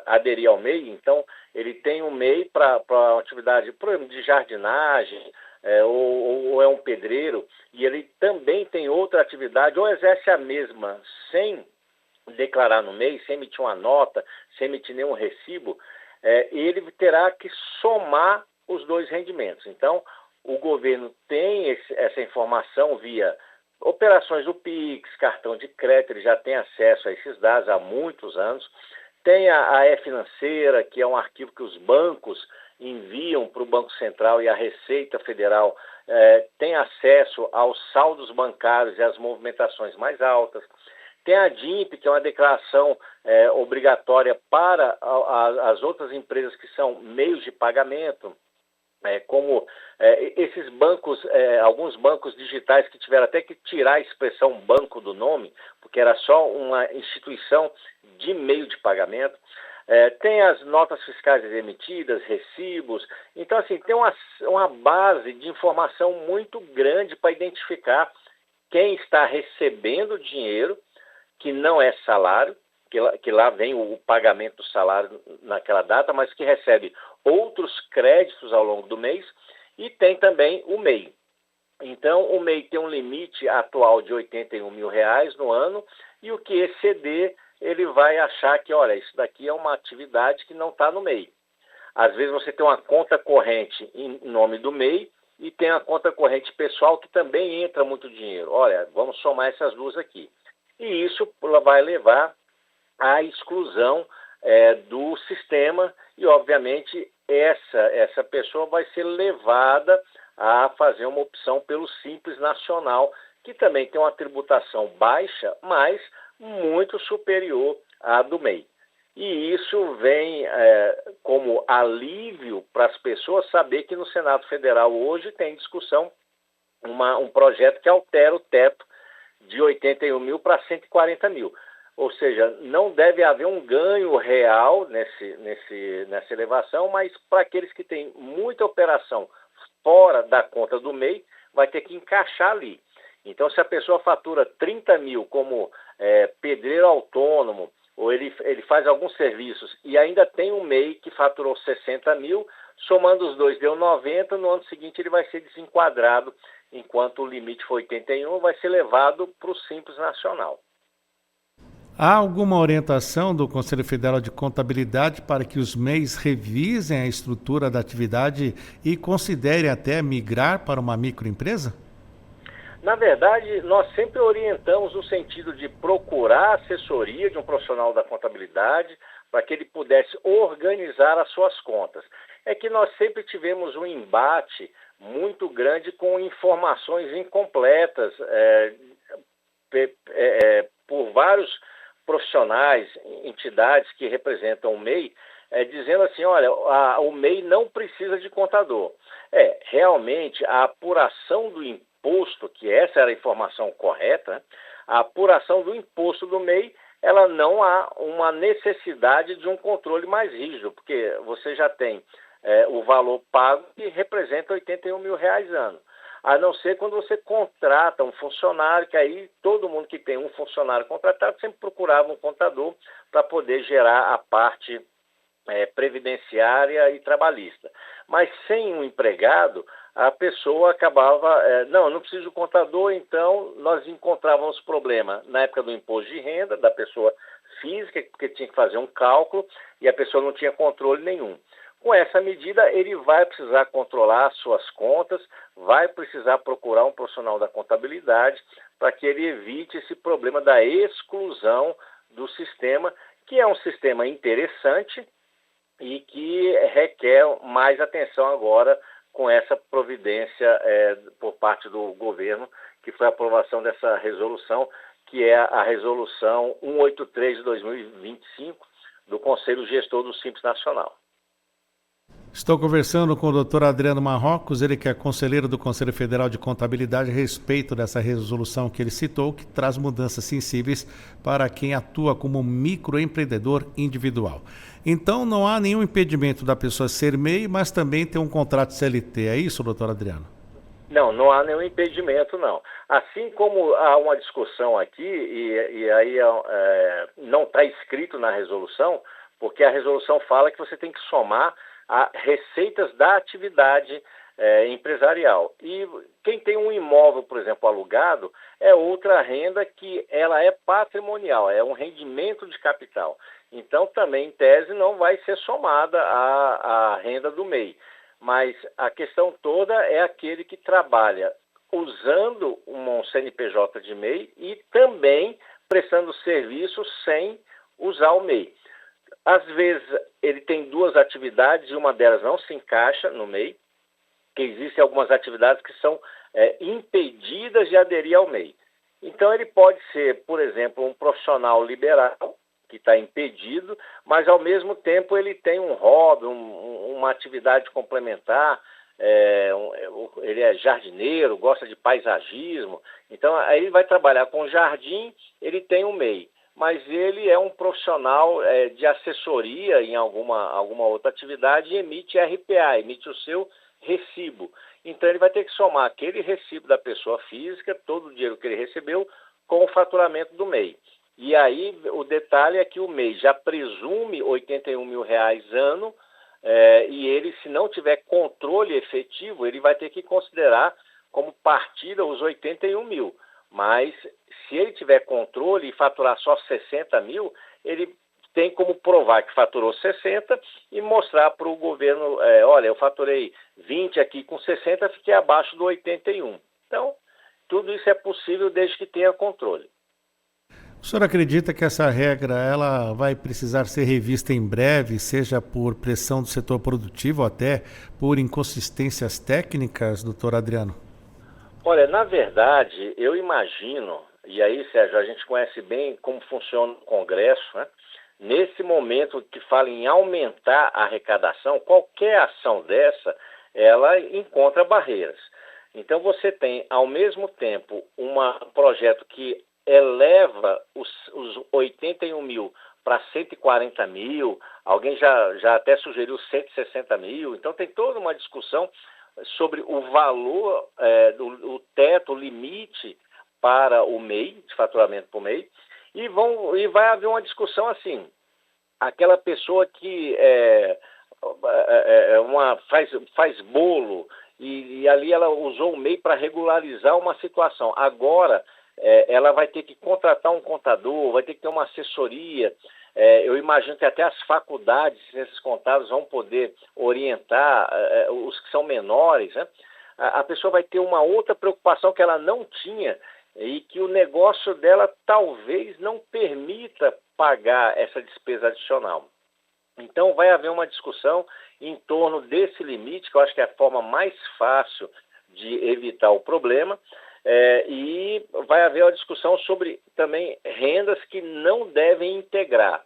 Q: aderir ao MEI, então ele tem um MEI para uma atividade, por exemplo, de jardinagem, ou é um pedreiro, e ele também tem outra atividade, ou exerce a mesma sem declarar no MEI, sem emitir uma nota, sem emitir nenhum recibo, ele terá que somar os dois rendimentos. Então, o governo tem essa informação via operações do PIX, cartão de crédito, ele já tem acesso a esses dados há muitos anos. Tem a E-Financeira, que é um arquivo que os bancos enviam para o Banco Central e a Receita Federal tem acesso aos saldos bancários e às movimentações mais altas. Tem a DIMP, que é uma declaração obrigatória para as outras empresas que são meios de pagamento, como esses bancos, alguns bancos digitais que tiveram até que tirar a expressão banco do nome, porque era só uma instituição de meio de pagamento. Tem as notas fiscais emitidas, recibos. Então, assim, tem uma base de informação muito grande para identificar quem está recebendo dinheiro, que não é salário, que lá vem o pagamento do salário naquela data, mas que recebe outros créditos ao longo do mês, e tem também o MEI. Então, o MEI tem um limite atual de R$ 81 mil no ano, e o que exceder, ele vai achar que, olha, isso daqui é uma atividade que não está no MEI. Às vezes você tem uma conta corrente em nome do MEI e tem a conta corrente pessoal que também entra muito dinheiro. Olha, vamos somar essas duas aqui. E isso vai levar à exclusão do sistema e, obviamente, essa pessoa vai ser levada a fazer uma opção pelo Simples Nacional, que também tem uma tributação baixa, mas muito superior à do MEI. E isso vem como alívio para as pessoas saber que no Senado Federal hoje tem em discussão um projeto que altera o teto de 81 mil para 140 mil. Ou seja, não deve haver um ganho real nessa elevação, mas para aqueles que têm muita operação fora da conta do MEI, vai ter que encaixar ali. Então, se a pessoa fatura 30 mil como pedreiro autônomo ou ele faz alguns serviços e ainda tem um MEI que faturou 60 mil, somando os dois deu 90, no ano seguinte ele vai ser desenquadrado, enquanto o limite foi 81, vai ser levado para o Simples Nacional.
A: Há alguma orientação do Conselho Federal de Contabilidade para que os MEIs revisem a estrutura da atividade e considerem até migrar para uma microempresa?
Q: Na verdade, nós sempre orientamos no sentido de procurar assessoria de um profissional da contabilidade para que ele pudesse organizar as suas contas. É que nós sempre tivemos um embate muito grande com informações incompletas por vários profissionais, entidades que representam o MEI, dizendo assim, olha, o MEI não precisa de contador. Realmente, a apuração do imposto, que essa era a informação correta, a apuração do imposto do MEI, ela não há uma necessidade de um controle mais rígido, porque você já tem o valor pago que representa R$81 mil ano. A não ser quando você contrata um funcionário, que aí todo mundo que tem um funcionário contratado sempre procurava um contador para poder gerar a parte previdenciária e trabalhista. Mas sem um empregado, a pessoa acabava, não preciso do contador, então nós encontrávamos problema na época do imposto de renda da pessoa física, porque tinha que fazer um cálculo e a pessoa não tinha controle nenhum. Com essa medida, ele vai precisar controlar as suas contas, vai precisar procurar um profissional da contabilidade para que ele evite esse problema da exclusão do sistema, que é um sistema interessante e que requer mais atenção agora com essa providência por parte do governo, que foi a aprovação dessa resolução, que é a resolução 183 de 2025 do Conselho Gestor do Simples Nacional.
A: Estou conversando com o Dr. Adriano Marrocos, ele que é conselheiro do Conselho Federal de Contabilidade, a respeito dessa resolução que ele citou, que traz mudanças sensíveis para quem atua como microempreendedor individual. Então, não há nenhum impedimento da pessoa ser MEI, mas também ter um contrato CLT. É isso, doutor Adriano?
Q: Não há nenhum impedimento, não. Assim como há uma discussão aqui, e aí não está escrito na resolução, porque a resolução fala que você tem que somar a receitas da atividade empresarial. E quem tem um imóvel, por exemplo, alugado, é outra renda que ela é patrimonial, é um rendimento de capital. Então, também, em tese, não vai ser somada à renda do MEI. Mas a questão toda é aquele que trabalha usando um CNPJ de MEI e também prestando serviço sem usar o MEI. Às vezes, ele tem duas atividades e uma delas não se encaixa no MEI, que existem algumas atividades que são impedidas de aderir ao MEI. Então, ele pode ser, por exemplo, um profissional liberal, que está impedido, mas, ao mesmo tempo, ele tem um hobby, uma atividade complementar, ele é jardineiro, gosta de paisagismo, então, aí ele vai trabalhar com jardim, ele tem um MEI. Mas ele é um profissional de assessoria em alguma outra atividade e emite RPA, emite o seu recibo. Então ele vai ter que somar aquele recibo da pessoa física, todo o dinheiro que ele recebeu, com o faturamento do MEI. E aí o detalhe é que o MEI já presume R$81 mil ano, e ele, se não tiver controle efetivo, ele vai ter que considerar como partida os 81 mil. Mas se ele tiver controle e faturar só 60 mil, ele tem como provar que faturou 60 e mostrar para o governo, olha, eu faturei 20 aqui com 60, fiquei abaixo do 81. Então, tudo isso é possível desde que tenha controle.
A: O senhor acredita que essa regra ela vai precisar ser revista em breve, seja por pressão do setor produtivo ou até por inconsistências técnicas, doutor Adriano?
Q: Olha, na verdade, eu imagino, e aí, Sérgio, a gente conhece bem como funciona o Congresso, né? Nesse momento que fala em aumentar a arrecadação, qualquer ação dessa, ela encontra barreiras. Então, você tem, ao mesmo tempo, um projeto que eleva os 81 mil para 140 mil, alguém já até sugeriu 160 mil, então tem toda uma discussão sobre o valor, o teto, o limite para o MEI, de faturamento para o MEI, E vai haver uma discussão assim, aquela pessoa que faz bolo e ali ela usou o MEI para regularizar uma situação. Agora, ela vai ter que contratar um contador, vai ter que ter uma assessoria. Eu imagino que até as faculdades, ciências contábeis, vão poder orientar os que são menores, né? A pessoa vai ter uma outra preocupação que ela não tinha e que o negócio dela talvez não permita pagar essa despesa adicional. Então vai haver uma discussão em torno desse limite, que eu acho que é a forma mais fácil de evitar o problema, e vai haver uma discussão sobre também rendas que não devem integrar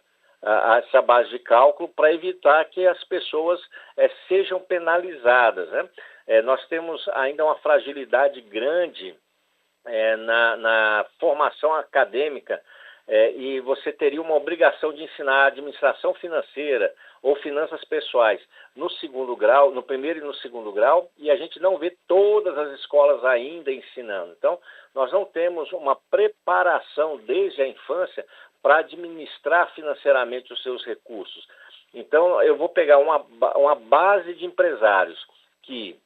Q: essa base de cálculo para evitar que as pessoas sejam penalizadas, né? Nós temos ainda uma fragilidade grande na formação acadêmica, e você teria uma obrigação de ensinar administração financeira ou finanças pessoais no segundo grau, no primeiro e no segundo grau, e a gente não vê todas as escolas ainda ensinando. Então, nós não temos uma preparação desde a infância para administrar financeiramente os seus recursos. Então, eu vou pegar uma base de empresários que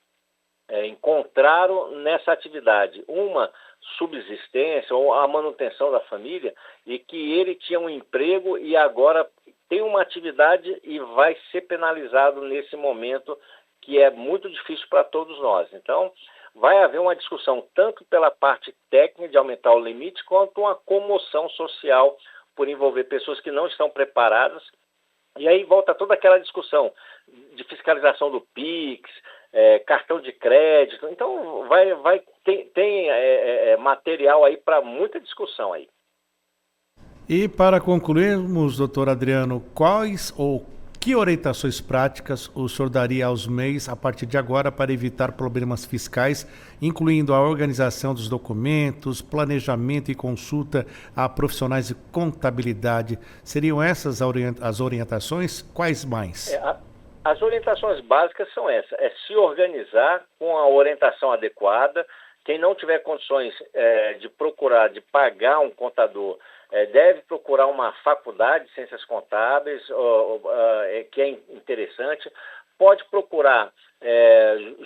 Q: encontraram nessa atividade uma subsistência ou a manutenção da família, e que ele tinha um emprego e agora tem uma atividade e vai ser penalizado nesse momento que é muito difícil para todos nós. Então, vai haver uma discussão tanto pela parte técnica de aumentar o limite, quanto uma comoção social por envolver pessoas que não estão preparadas. E aí volta toda aquela discussão de fiscalização do PIX, cartão de crédito. Então tem material aí para muita discussão aí.
A: E para concluirmos, doutor Adriano, quais ou que orientações práticas o senhor daria aos MEIs a partir de agora para evitar problemas fiscais, incluindo a organização dos documentos, planejamento e consulta a profissionais de contabilidade? Seriam essas as orientações? Quais mais?
Q: As orientações básicas são essas: se organizar com a orientação adequada. Quem não tiver condições de pagar um contador, deve procurar uma faculdade de ciências contábeis, que é interessante. Pode procurar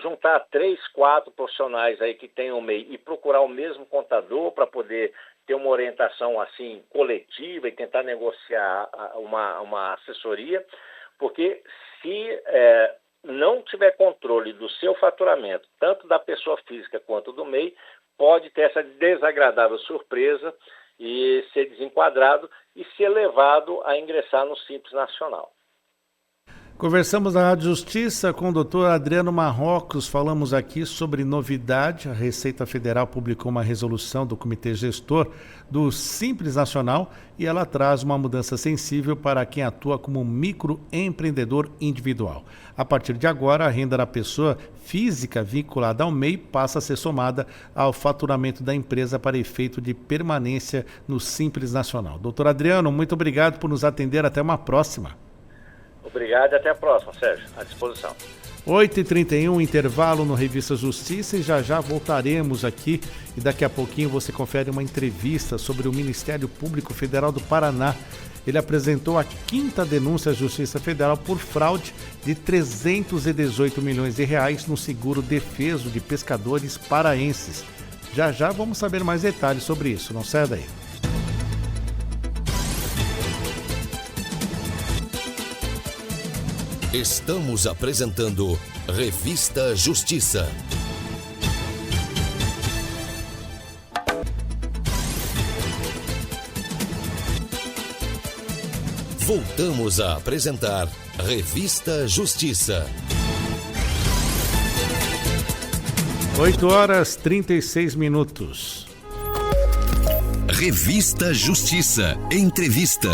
Q: juntar 3, 4 profissionais aí que tenham MEI e procurar o mesmo contador para poder ter uma orientação assim coletiva e tentar negociar uma assessoria, porque se não tiver controle do seu faturamento, tanto da pessoa física quanto do MEI, pode ter essa desagradável surpresa e ser desenquadrado e ser levado a ingressar no Simples Nacional.
A: Conversamos na Rádio Justiça com o doutor Adriano Marrocos. Falamos aqui sobre novidade. A Receita Federal publicou uma resolução do Comitê Gestor do Simples Nacional e ela traz uma mudança sensível para quem atua como microempreendedor individual. A partir de agora, a renda da pessoa física vinculada ao MEI passa a ser somada ao faturamento da empresa para efeito de permanência no Simples Nacional. Doutor Adriano, muito obrigado por nos atender. Até uma próxima.
Q: Obrigado e até a próxima, Sérgio. À disposição.
A: 8h31, intervalo no Revista Justiça, e já voltaremos aqui. E daqui a pouquinho você confere uma entrevista sobre o Ministério Público Federal do Paraná. Ele apresentou a 5ª denúncia à Justiça Federal por fraude de 318 milhões de reais no seguro defeso de pescadores paraenses. Já vamos saber mais detalhes sobre isso. Não saia daí.
B: Estamos apresentando Revista Justiça. Voltamos a apresentar Revista Justiça.
A: 8h36.
B: Revista Justiça. Entrevista.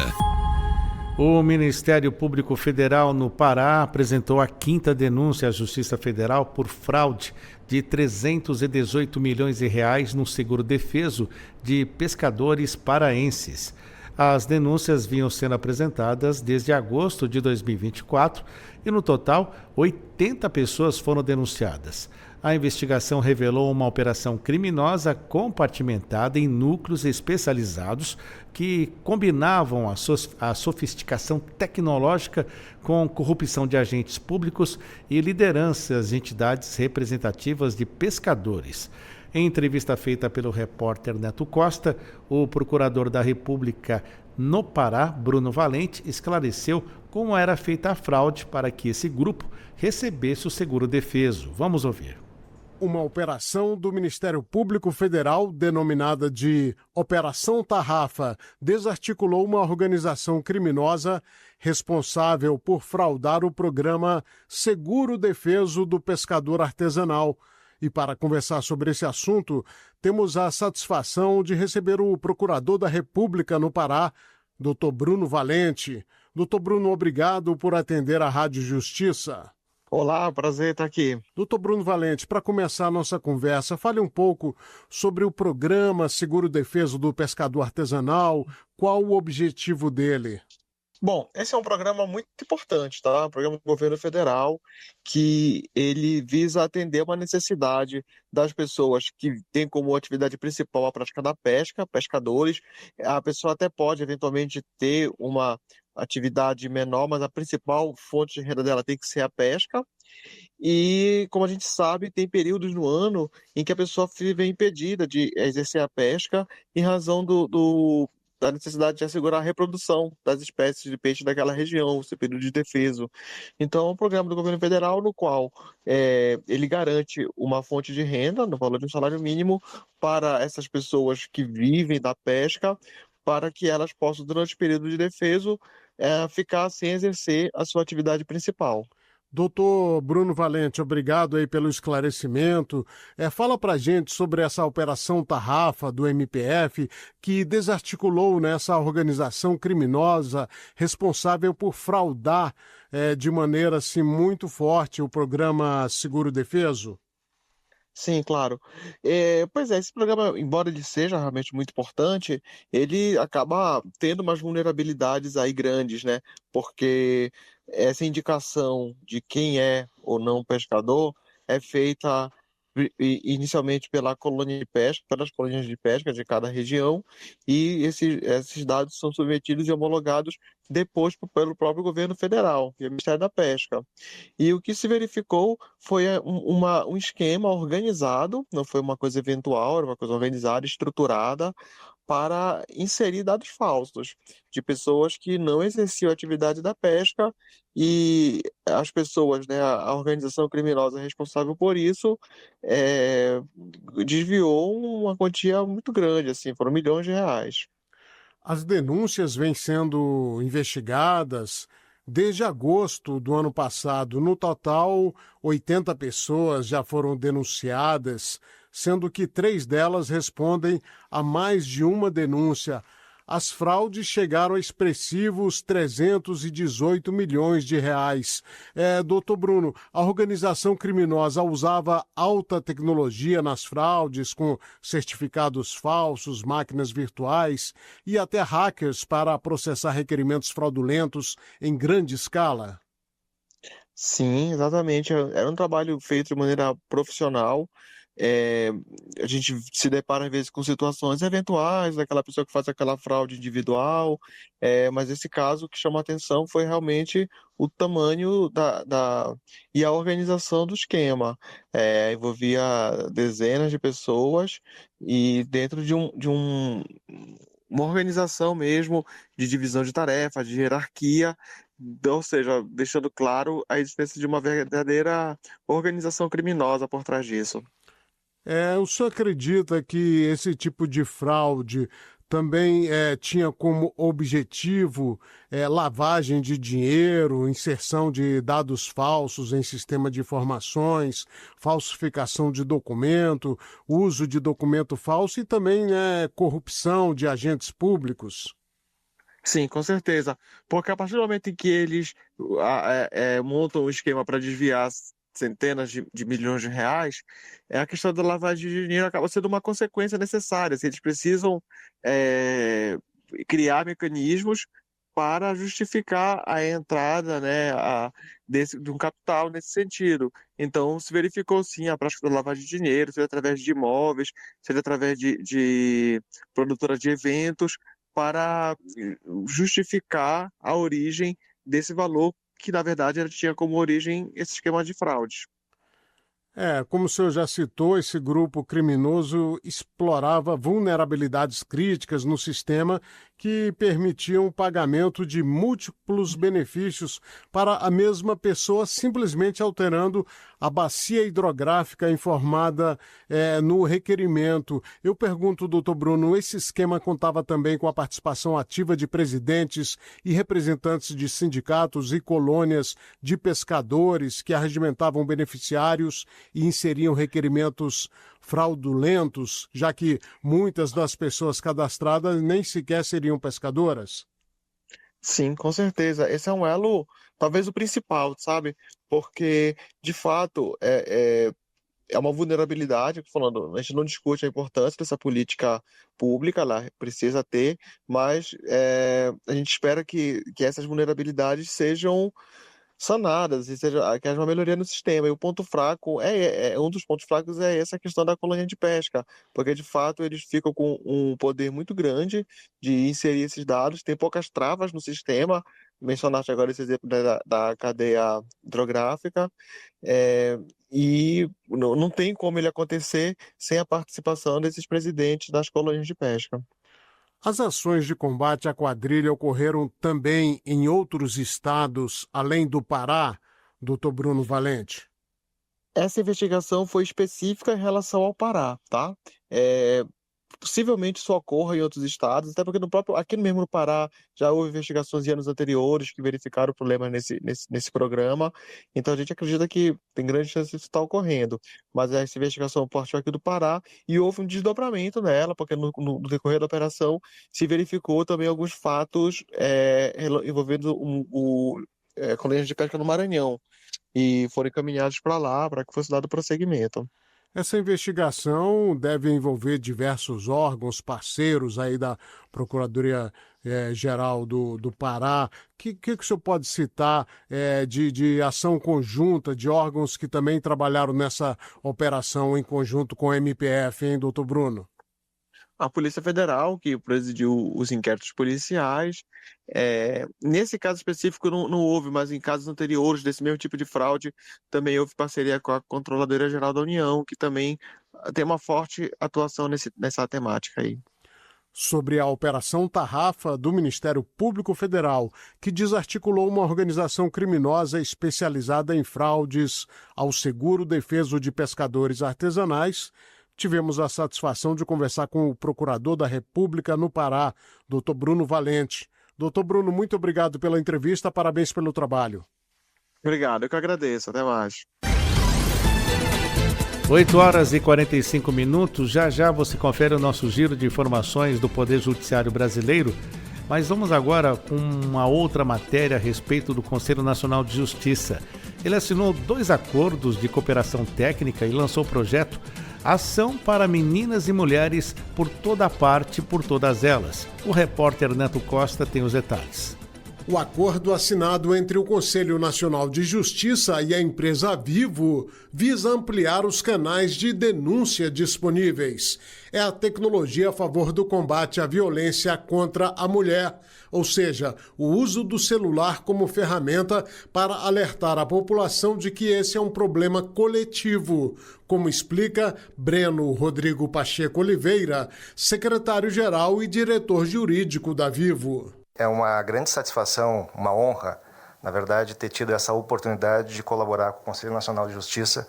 A: O Ministério Público Federal no Pará apresentou a 5ª denúncia à Justiça Federal por fraude de 318 milhões de reais no seguro defeso de pescadores paraenses. As denúncias vinham sendo apresentadas desde agosto de 2024 e, no total, 80 pessoas foram denunciadas. A investigação revelou uma operação criminosa compartimentada em núcleos especializados que combinavam a sofisticação tecnológica com corrupção de agentes públicos e lideranças de entidades representativas de pescadores. Em entrevista feita pelo repórter Neto Costa, o procurador da República no Pará, Bruno Valente, esclareceu como era feita a fraude para que esse grupo recebesse o seguro-defeso. Vamos ouvir.
D: Uma operação do Ministério Público Federal, denominada de Operação Tarrafa, desarticulou uma organização criminosa responsável por fraudar o programa Seguro Defeso do Pescador Artesanal. E para conversar sobre esse assunto, temos a satisfação de receber o Procurador da República no Pará, Dr. Bruno Valente. Dr. Bruno, obrigado por atender a Rádio Justiça.
R: Olá, prazer estar aqui.
D: Doutor Bruno Valente, para começar a nossa conversa, fale um pouco sobre o programa Seguro Defeso do Pescador Artesanal, qual o objetivo dele?
R: Bom, esse é um programa muito importante, tá? Um programa do governo federal que ele visa atender uma necessidade das pessoas que têm como atividade principal a prática da pesca, pescadores. A pessoa até pode eventualmente ter uma atividade menor, mas a principal fonte de renda dela tem que ser a pesca. E, como a gente sabe, tem períodos no ano em que a pessoa fica impedida de exercer a pesca em razão da necessidade de assegurar a reprodução das espécies de peixe daquela região, esse período de defeso. Então, é um programa do governo federal no qual ele garante uma fonte de renda, no valor de um salário mínimo, para essas pessoas que vivem da pesca, para que elas possam, durante o período de defeso, ficar sem exercer a sua atividade principal.
D: Doutor Bruno Valente, obrigado aí pelo esclarecimento. Fala pra gente sobre essa operação Tarrafa do MPF que desarticulou nessa organização criminosa responsável por fraudar de maneira assim, muito forte o programa Seguro Defeso.
R: Sim, claro. Pois é, esse programa, embora ele seja realmente muito importante, ele acaba tendo umas vulnerabilidades aí grandes, né? Porque essa indicação de quem é ou não pescador é feita inicialmente pela colônia de pesca, pelas colônias de pesca de cada região, e esses dados são submetidos e homologados depois pelo próprio governo federal, e o Ministério da Pesca. E o que se verificou foi um esquema organizado, não foi uma coisa eventual, era uma coisa organizada, estruturada, para inserir dados falsos de pessoas que não exerciam a atividade da pesca, e as pessoas, né, a organização criminosa responsável por isso desviou uma quantia muito grande, assim, foram milhões de reais.
D: As denúncias vêm sendo investigadas desde agosto do ano passado. No total, 80 pessoas já foram denunciadas, sendo que 3 delas respondem a mais de uma denúncia. As fraudes chegaram a expressivos 318 milhões de reais. Doutor Bruno, a organização criminosa usava alta tecnologia nas fraudes, com certificados falsos, máquinas virtuais e até hackers para processar requerimentos fraudulentos em grande escala?
R: Sim, exatamente. Era um trabalho feito de maneira profissional. A gente se depara às vezes com situações eventuais daquela pessoa que faz aquela fraude individual, mas esse caso que chama a atenção foi realmente o tamanho e a organização do esquema. Envolvia dezenas de pessoas e dentro de uma organização mesmo de divisão de tarefas, de hierarquia, ou seja, deixando claro a existência de uma verdadeira organização criminosa por trás disso.
D: O senhor acredita que esse tipo de fraude também tinha como objetivo lavagem de dinheiro, inserção de dados falsos em sistema de informações, falsificação de documento, uso de documento falso e também corrupção de agentes públicos?
R: Sim, com certeza. Porque a partir do momento em que eles montam um esquema para desviar centenas de milhões de reais, a questão da lavagem de dinheiro acaba sendo uma consequência necessária. Eles precisam criar mecanismos para justificar a entrada, né, de um capital nesse sentido. Então, se verificou sim a prática da lavagem de dinheiro, seja através de imóveis, seja através de produtoras de eventos, para justificar a origem desse valor que, na verdade, ela tinha como origem esse esquema de fraude.
D: Como o senhor já citou, esse grupo criminoso explorava vulnerabilidades críticas no sistema que permitiam o pagamento de múltiplos benefícios para a mesma pessoa, simplesmente alterando a bacia hidrográfica informada no requerimento. Eu pergunto, doutor Bruno, esse esquema contava também com a participação ativa de presidentes e representantes de sindicatos e colônias de pescadores que arregimentavam beneficiários e inseriam requerimentos fraudulentos, já que muitas das pessoas cadastradas nem sequer seriam pescadoras?
R: Sim, com certeza. Esse é um elo, talvez o principal, sabe? Porque, de fato, é uma vulnerabilidade, falando, a gente não discute a importância dessa política pública, ela precisa ter, mas a gente espera que essas vulnerabilidades sejam sanadas, e que haja uma melhoria no sistema. E o ponto fraco, um dos pontos fracos é essa questão da colônia de pesca, porque de fato eles ficam com um poder muito grande de inserir esses dados, tem poucas travas no sistema, mencionaste agora esse exemplo da cadeia hidrográfica, e não tem como ele acontecer sem a participação desses presidentes das colônias de pesca.
D: As ações de combate à quadrilha ocorreram também em outros estados, além do Pará, doutor Bruno Valente?
R: Essa investigação foi específica em relação ao Pará, tá? Possivelmente isso ocorra em outros estados, até porque aqui mesmo no Pará já houve investigações em anos anteriores que verificaram problemas nesse programa, então a gente acredita que tem grande chance disso estar ocorrendo, mas essa investigação partiu aqui do Pará e houve um desdobramento nela, porque no decorrer da operação se verificou também alguns fatos envolvendo colônias de pesca no Maranhão, e foram encaminhados para lá para que fosse dado prosseguimento.
D: Essa investigação deve envolver diversos órgãos parceiros aí da Procuradoria-Geral do Pará. O que o senhor pode citar de ação conjunta, de órgãos que também trabalharam nessa operação em conjunto com a MPF, hein, doutor Bruno?
R: A Polícia Federal, que presidiu os inquéritos policiais. Nesse caso específico não houve, mas em casos anteriores desse mesmo tipo de fraude também houve parceria com a Controladoria Geral da União, que também tem uma forte atuação nessa temática aí.
D: Sobre a Operação Tarrafa do Ministério Público Federal, que desarticulou uma organização criminosa especializada em fraudes ao seguro defeso de pescadores artesanais, tivemos a satisfação de conversar com o Procurador da República no Pará, doutor Bruno Valente. Doutor Bruno, muito obrigado pela entrevista, parabéns pelo trabalho.
R: Obrigado, eu que agradeço, até mais.
A: 8h45, já você confere o nosso giro de informações do Poder Judiciário Brasileiro, mas vamos agora com uma outra matéria a respeito do Conselho Nacional de Justiça. Ele assinou 2 acordos de cooperação técnica e lançou o projeto Ação para Meninas e Mulheres por Toda Parte, por Todas Elas. O repórter Neto Costa tem os detalhes.
D: O acordo assinado entre o Conselho Nacional de Justiça e a empresa Vivo visa ampliar os canais de denúncia disponíveis. É a tecnologia a favor do combate à violência contra a mulher, ou seja, o uso do celular como ferramenta para alertar a população de que esse é um problema coletivo, como explica Breno Rodrigo Pacheco Oliveira, secretário-geral e diretor jurídico da Vivo.
S: É uma grande satisfação, uma honra, na verdade, ter tido essa oportunidade de colaborar com o Conselho Nacional de Justiça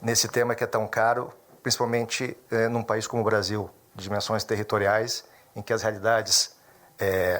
S: nesse tema que é tão caro, principalmente num país como o Brasil, de dimensões territoriais, em que as realidades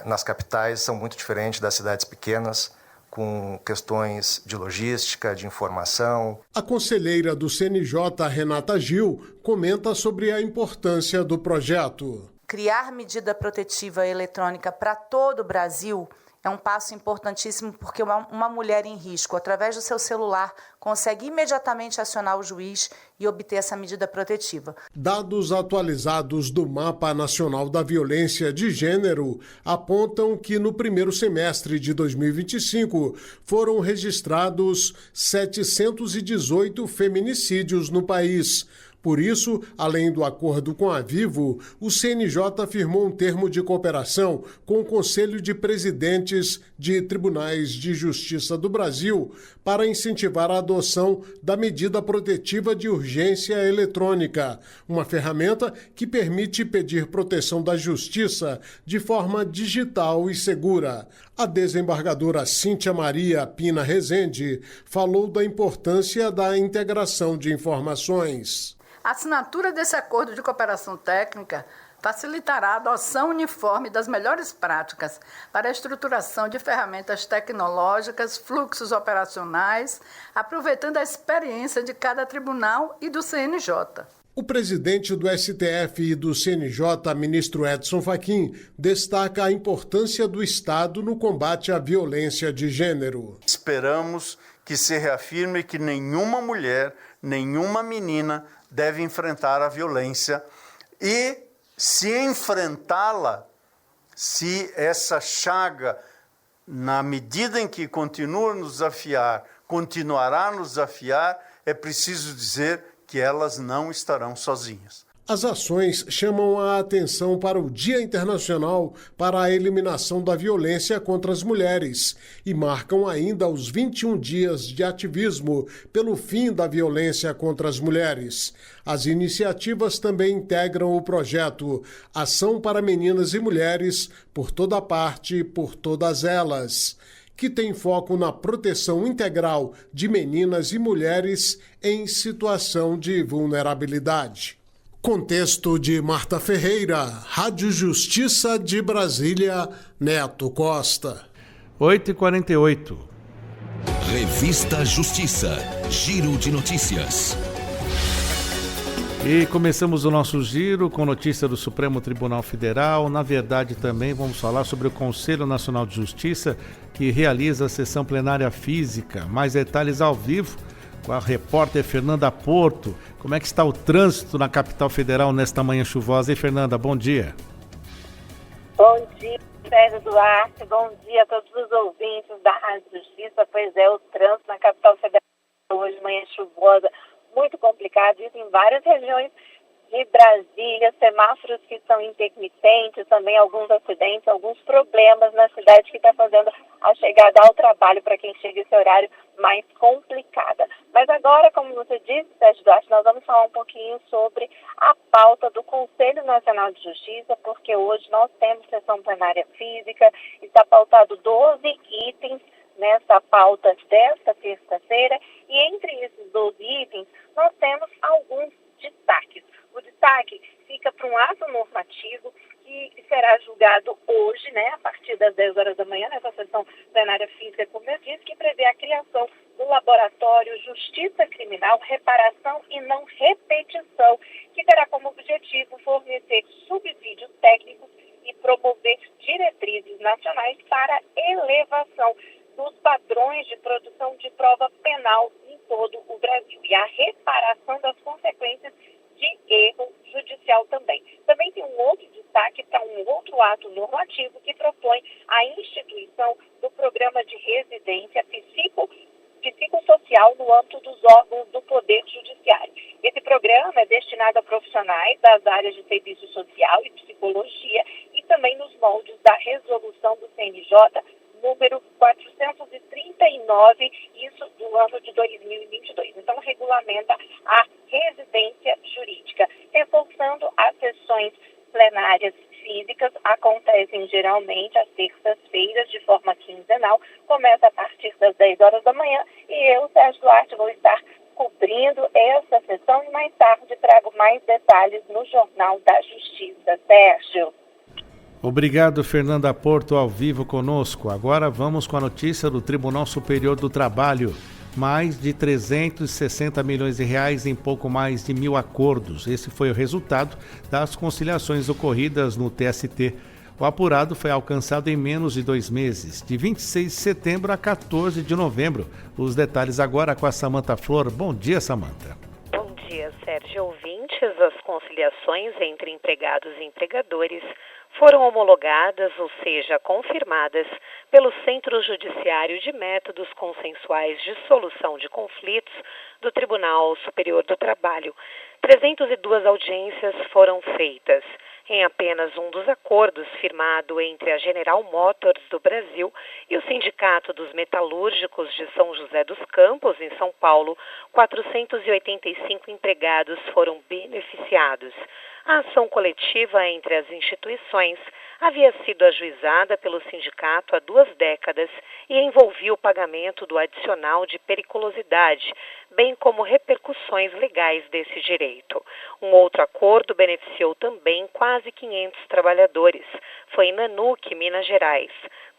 S: nas capitais são muito diferentes das cidades pequenas, com questões de logística, de informação.
D: A conselheira do CNJ, Renata Gil, comenta sobre a importância do projeto.
K: criar medida protetiva eletrônica para todo o Brasil é um passo importantíssimo, porque uma mulher em risco, através do seu celular, consegue imediatamente acionar o juiz e obter essa medida protetiva.
D: Dados atualizados do Mapa Nacional da Violência de Gênero apontam que no primeiro semestre de 2025 foram registrados 718 feminicídios no país. Por isso, além do acordo com a Vivo, o CNJ firmou um termo de cooperação com o Conselho de Presidentes de Tribunais de Justiça do Brasil para incentivar a adoção da medida protetiva de urgência eletrônica, uma ferramenta que permite pedir proteção da justiça de forma digital e segura. A desembargadora Cíntia Maria Pina Rezende falou da importância da integração de informações.
T: A assinatura desse acordo de cooperação técnica facilitará a adoção uniforme das melhores práticas para a estruturação de ferramentas tecnológicas, fluxos operacionais, aproveitando a experiência de cada tribunal e do CNJ.
D: O presidente do STF e do CNJ, ministro Edson Fachin, destaca a importância do Estado no combate à violência de gênero.
U: Esperamos que se reafirme que nenhuma mulher, nenhuma menina deve enfrentar a violência e, se enfrentá-la, se essa chaga, na medida em que continua a nos desafiar, continuará a nos desafiar, é preciso dizer que elas não estarão sozinhas.
D: As ações chamam a atenção para o Dia Internacional para a Eliminação da Violência contra as Mulheres e marcam ainda os 21 dias de ativismo pelo fim da violência contra as mulheres. As iniciativas também integram o projeto Ação para Meninas e Mulheres, por toda parte, por todas elas, que tem foco na proteção integral de meninas e mulheres em situação de vulnerabilidade. Contexto de Marta Ferreira, Rádio Justiça de Brasília, Neto Costa.
A: 8h48.
B: Revista Justiça, giro de notícias.
A: E começamos o nosso giro com notícia do Supremo Tribunal Federal. Na verdade, também vamos falar sobre o Conselho Nacional de Justiça, que realiza a sessão plenária física. Mais detalhes ao vivo com a repórter Fernanda Porto. Como é que está o trânsito na capital federal nesta manhã chuvosa? E Fernanda, bom dia.
V: Bom dia, Sérgio Duarte. Bom dia a todos os ouvintes da Rádio Justiça. Pois é, o trânsito na capital federal hoje, manhã chuvosa, muito complicado, isso em várias regiões de Brasília, semáforos que são intermitentes, também alguns acidentes, alguns problemas na cidade que está fazendo a chegada ao trabalho para quem chega esse horário mais complicada. Mas agora, como você disse, Sérgio Duarte, nós vamos falar um pouquinho sobre a pauta do Conselho Nacional de Justiça, porque hoje nós temos sessão plenária física, está pautado 12 itens nessa pauta desta terça-feira, e entre esses 12 itens nós temos alguns destaques. O destaque fica para um ato normativo que será julgado hoje, a partir das 10 horas da manhã, nessa sessão plenária física, como eu disse, que prevê a criação do laboratório Justiça Criminal, Reparação e Não Repetição, que terá como objetivo fornecer subsídios técnicos e promover diretrizes nacionais para elevação dos padrões de produção de prova penal em todo o Brasil e a reparação das consequências de erro judicial também. Também tem um outro destaque para um outro ato normativo que propõe a instituição do programa de residência psicossocial no âmbito dos órgãos do Poder Judiciário. Esse programa é destinado a profissionais das áreas de serviço social e psicologia e também nos moldes da resolução do CNJ número 439, isso do ano de 2022. Então, regulamenta a residência jurídica. Reforçando, as sessões plenárias físicas acontecem geralmente às terças-feiras de forma quinzenal, começa a partir das 10 horas da manhã e eu, Sérgio Duarte, vou estar cobrindo essa sessão e mais tarde trago mais detalhes no Jornal da Justiça. Sérgio.
A: Obrigado, Fernanda Porto, ao vivo conosco. Agora vamos com a notícia do Tribunal Superior do Trabalho. mais de 360 milhões de reais em pouco mais de 1.000 acordos. Esse foi o resultado das conciliações ocorridas no TST. O apurado foi alcançado em menos de 2 meses, de 26 de setembro a 14 de novembro. Os detalhes agora com a Samantha Flor. Bom dia, Samantha.
C: Bom dia, Sérgio. Ouvintes, as conciliações entre empregados e empregadores foram homologadas, ou seja, confirmadas, pelo Centro Judiciário de Métodos Consensuais de Solução de Conflitos do Tribunal Superior do Trabalho. 302 audiências foram feitas. Em apenas um dos acordos firmado entre a General Motors do Brasil e o Sindicato dos Metalúrgicos de São José dos Campos, em São Paulo, 485 empregados foram beneficiados. A ação coletiva entre as instituições havia sido ajuizada pelo sindicato há 2 décadas e envolvia o pagamento do adicional de periculosidade, bem como repercussões legais desse direito. Um outro acordo beneficiou também quase 500 trabalhadores. Foi em Nanuque, Minas Gerais.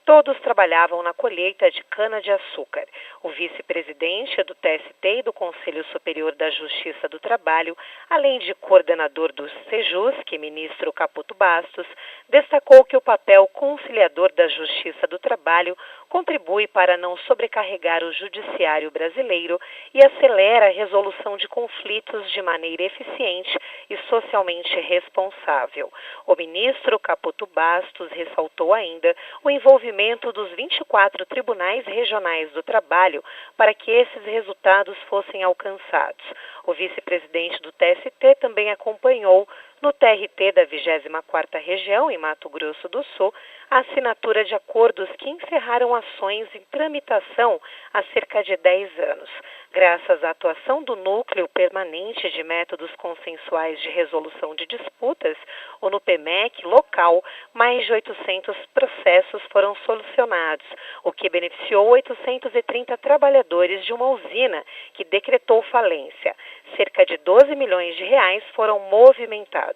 C: Todos trabalhavam na colheita de cana-de-açúcar. O vice-presidente do TST e do Conselho Superior da Justiça do Trabalho, além de coordenador do Sejusc, ministro Caputo Bastos, destacou que o papel conciliador da Justiça do Trabalho contribui para não sobrecarregar o judiciário brasileiro e acelera a resolução de conflitos de maneira eficiente e socialmente responsável. O ministro Caputo Bastos ressaltou ainda o envolvimento dos 24 tribunais regionais do trabalho para que esses resultados fossem alcançados. O vice-presidente do TST também acompanhou no TRT da 24ª Região, em Mato Grosso do Sul, a assinatura de acordos que encerraram ações em tramitação há cerca de 10 anos. Graças à atuação do Núcleo Permanente de Métodos Consensuais de Resolução de Disputas, o NUPEMEC local, mais de 800 processos foram solucionados, o que beneficiou 830 trabalhadores de uma usina que decretou falência. Cerca de 12 milhões de reais foram movimentados.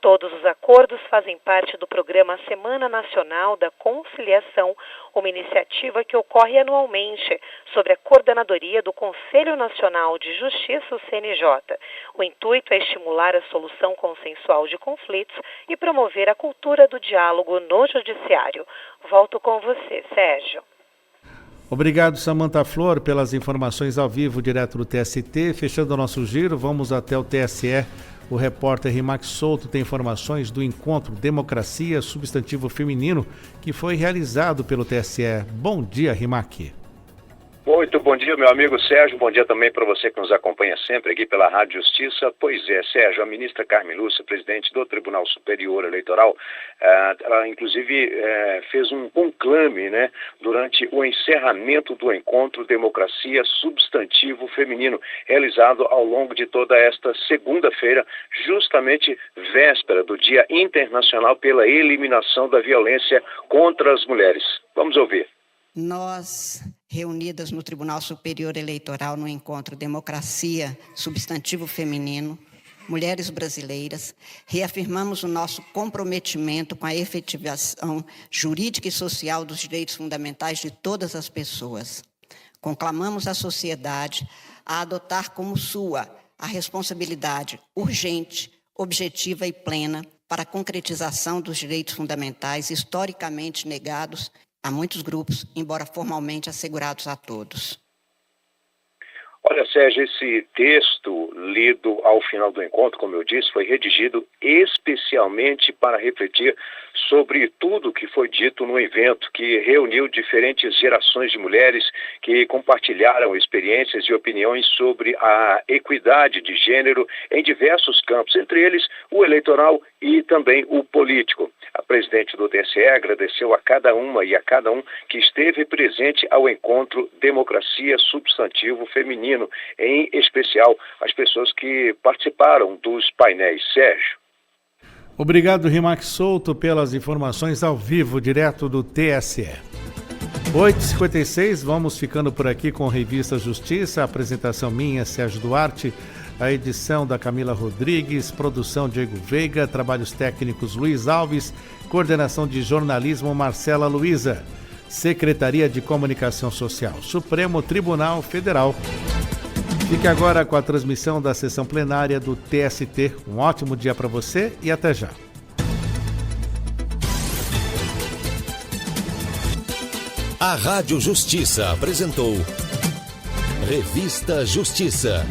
C: Todos os acordos fazem parte do programa Semana Nacional da Conciliação, uma iniciativa que ocorre anualmente sob a coordenadoria do Conselho Nacional de Justiça, o CNJ. O intuito é estimular a solução consensual de conflitos e promover a cultura do diálogo no Judiciário. Volto com você, Sérgio.
A: Obrigado, Samantha Flor, pelas informações ao vivo, direto do TST. Fechando o nosso giro, vamos até o TSE. O repórter Rimac Souto tem informações do encontro Democracia Substantivo Feminino que foi realizado pelo TSE. Bom dia, Rimac.
E: Muito bom dia, meu amigo Sérgio. Bom dia também para você que nos acompanha sempre aqui pela Rádio Justiça. Pois é, Sérgio, a ministra Carmen Lúcia, presidente do Tribunal Superior Eleitoral, ela inclusive fez um conclame, né, durante o encerramento do encontro Democracia Substantivo Feminino, realizado ao longo de toda esta segunda-feira, justamente véspera do Dia Internacional pela Eliminação da Violência contra as Mulheres. Vamos ouvir.
W: Nós, reunidas no Tribunal Superior Eleitoral no encontro Democracia Substantivo Feminino, mulheres brasileiras, reafirmamos o nosso comprometimento com a efetivação jurídica e social dos direitos fundamentais de todas as pessoas. Conclamamos a sociedade a adotar como sua a responsabilidade urgente, objetiva e plena para a concretização dos direitos fundamentais historicamente negados a muitos grupos, embora formalmente assegurados a todos.
E: Olha, Sérgio, esse texto lido ao final do encontro, como eu disse, foi redigido especialmente para refletir sobre tudo que foi dito no evento, que reuniu diferentes gerações de mulheres que compartilharam experiências e opiniões sobre a equidade de gênero em diversos campos, entre eles o eleitoral e também o político. A presidente do TSE agradeceu a cada uma e a cada um que esteve presente ao encontro Democracia Substantivo Feminino, em especial as pessoas que participaram dos painéis. Sérgio.
A: Obrigado, Rimac Souto, pelas informações ao vivo, direto do TSE. 8h56, vamos ficando por aqui com a Revista Justiça, a apresentação minha, Sérgio Duarte, a edição da Camila Rodrigues, produção Diego Veiga, trabalhos técnicos Luiz Alves, coordenação de jornalismo Marcela Luiza. Secretaria de Comunicação Social, Supremo Tribunal Federal. Fique agora com a transmissão da sessão plenária do TST. Um ótimo dia para você e até já.
B: A Rádio Justiça apresentou Revista Justiça.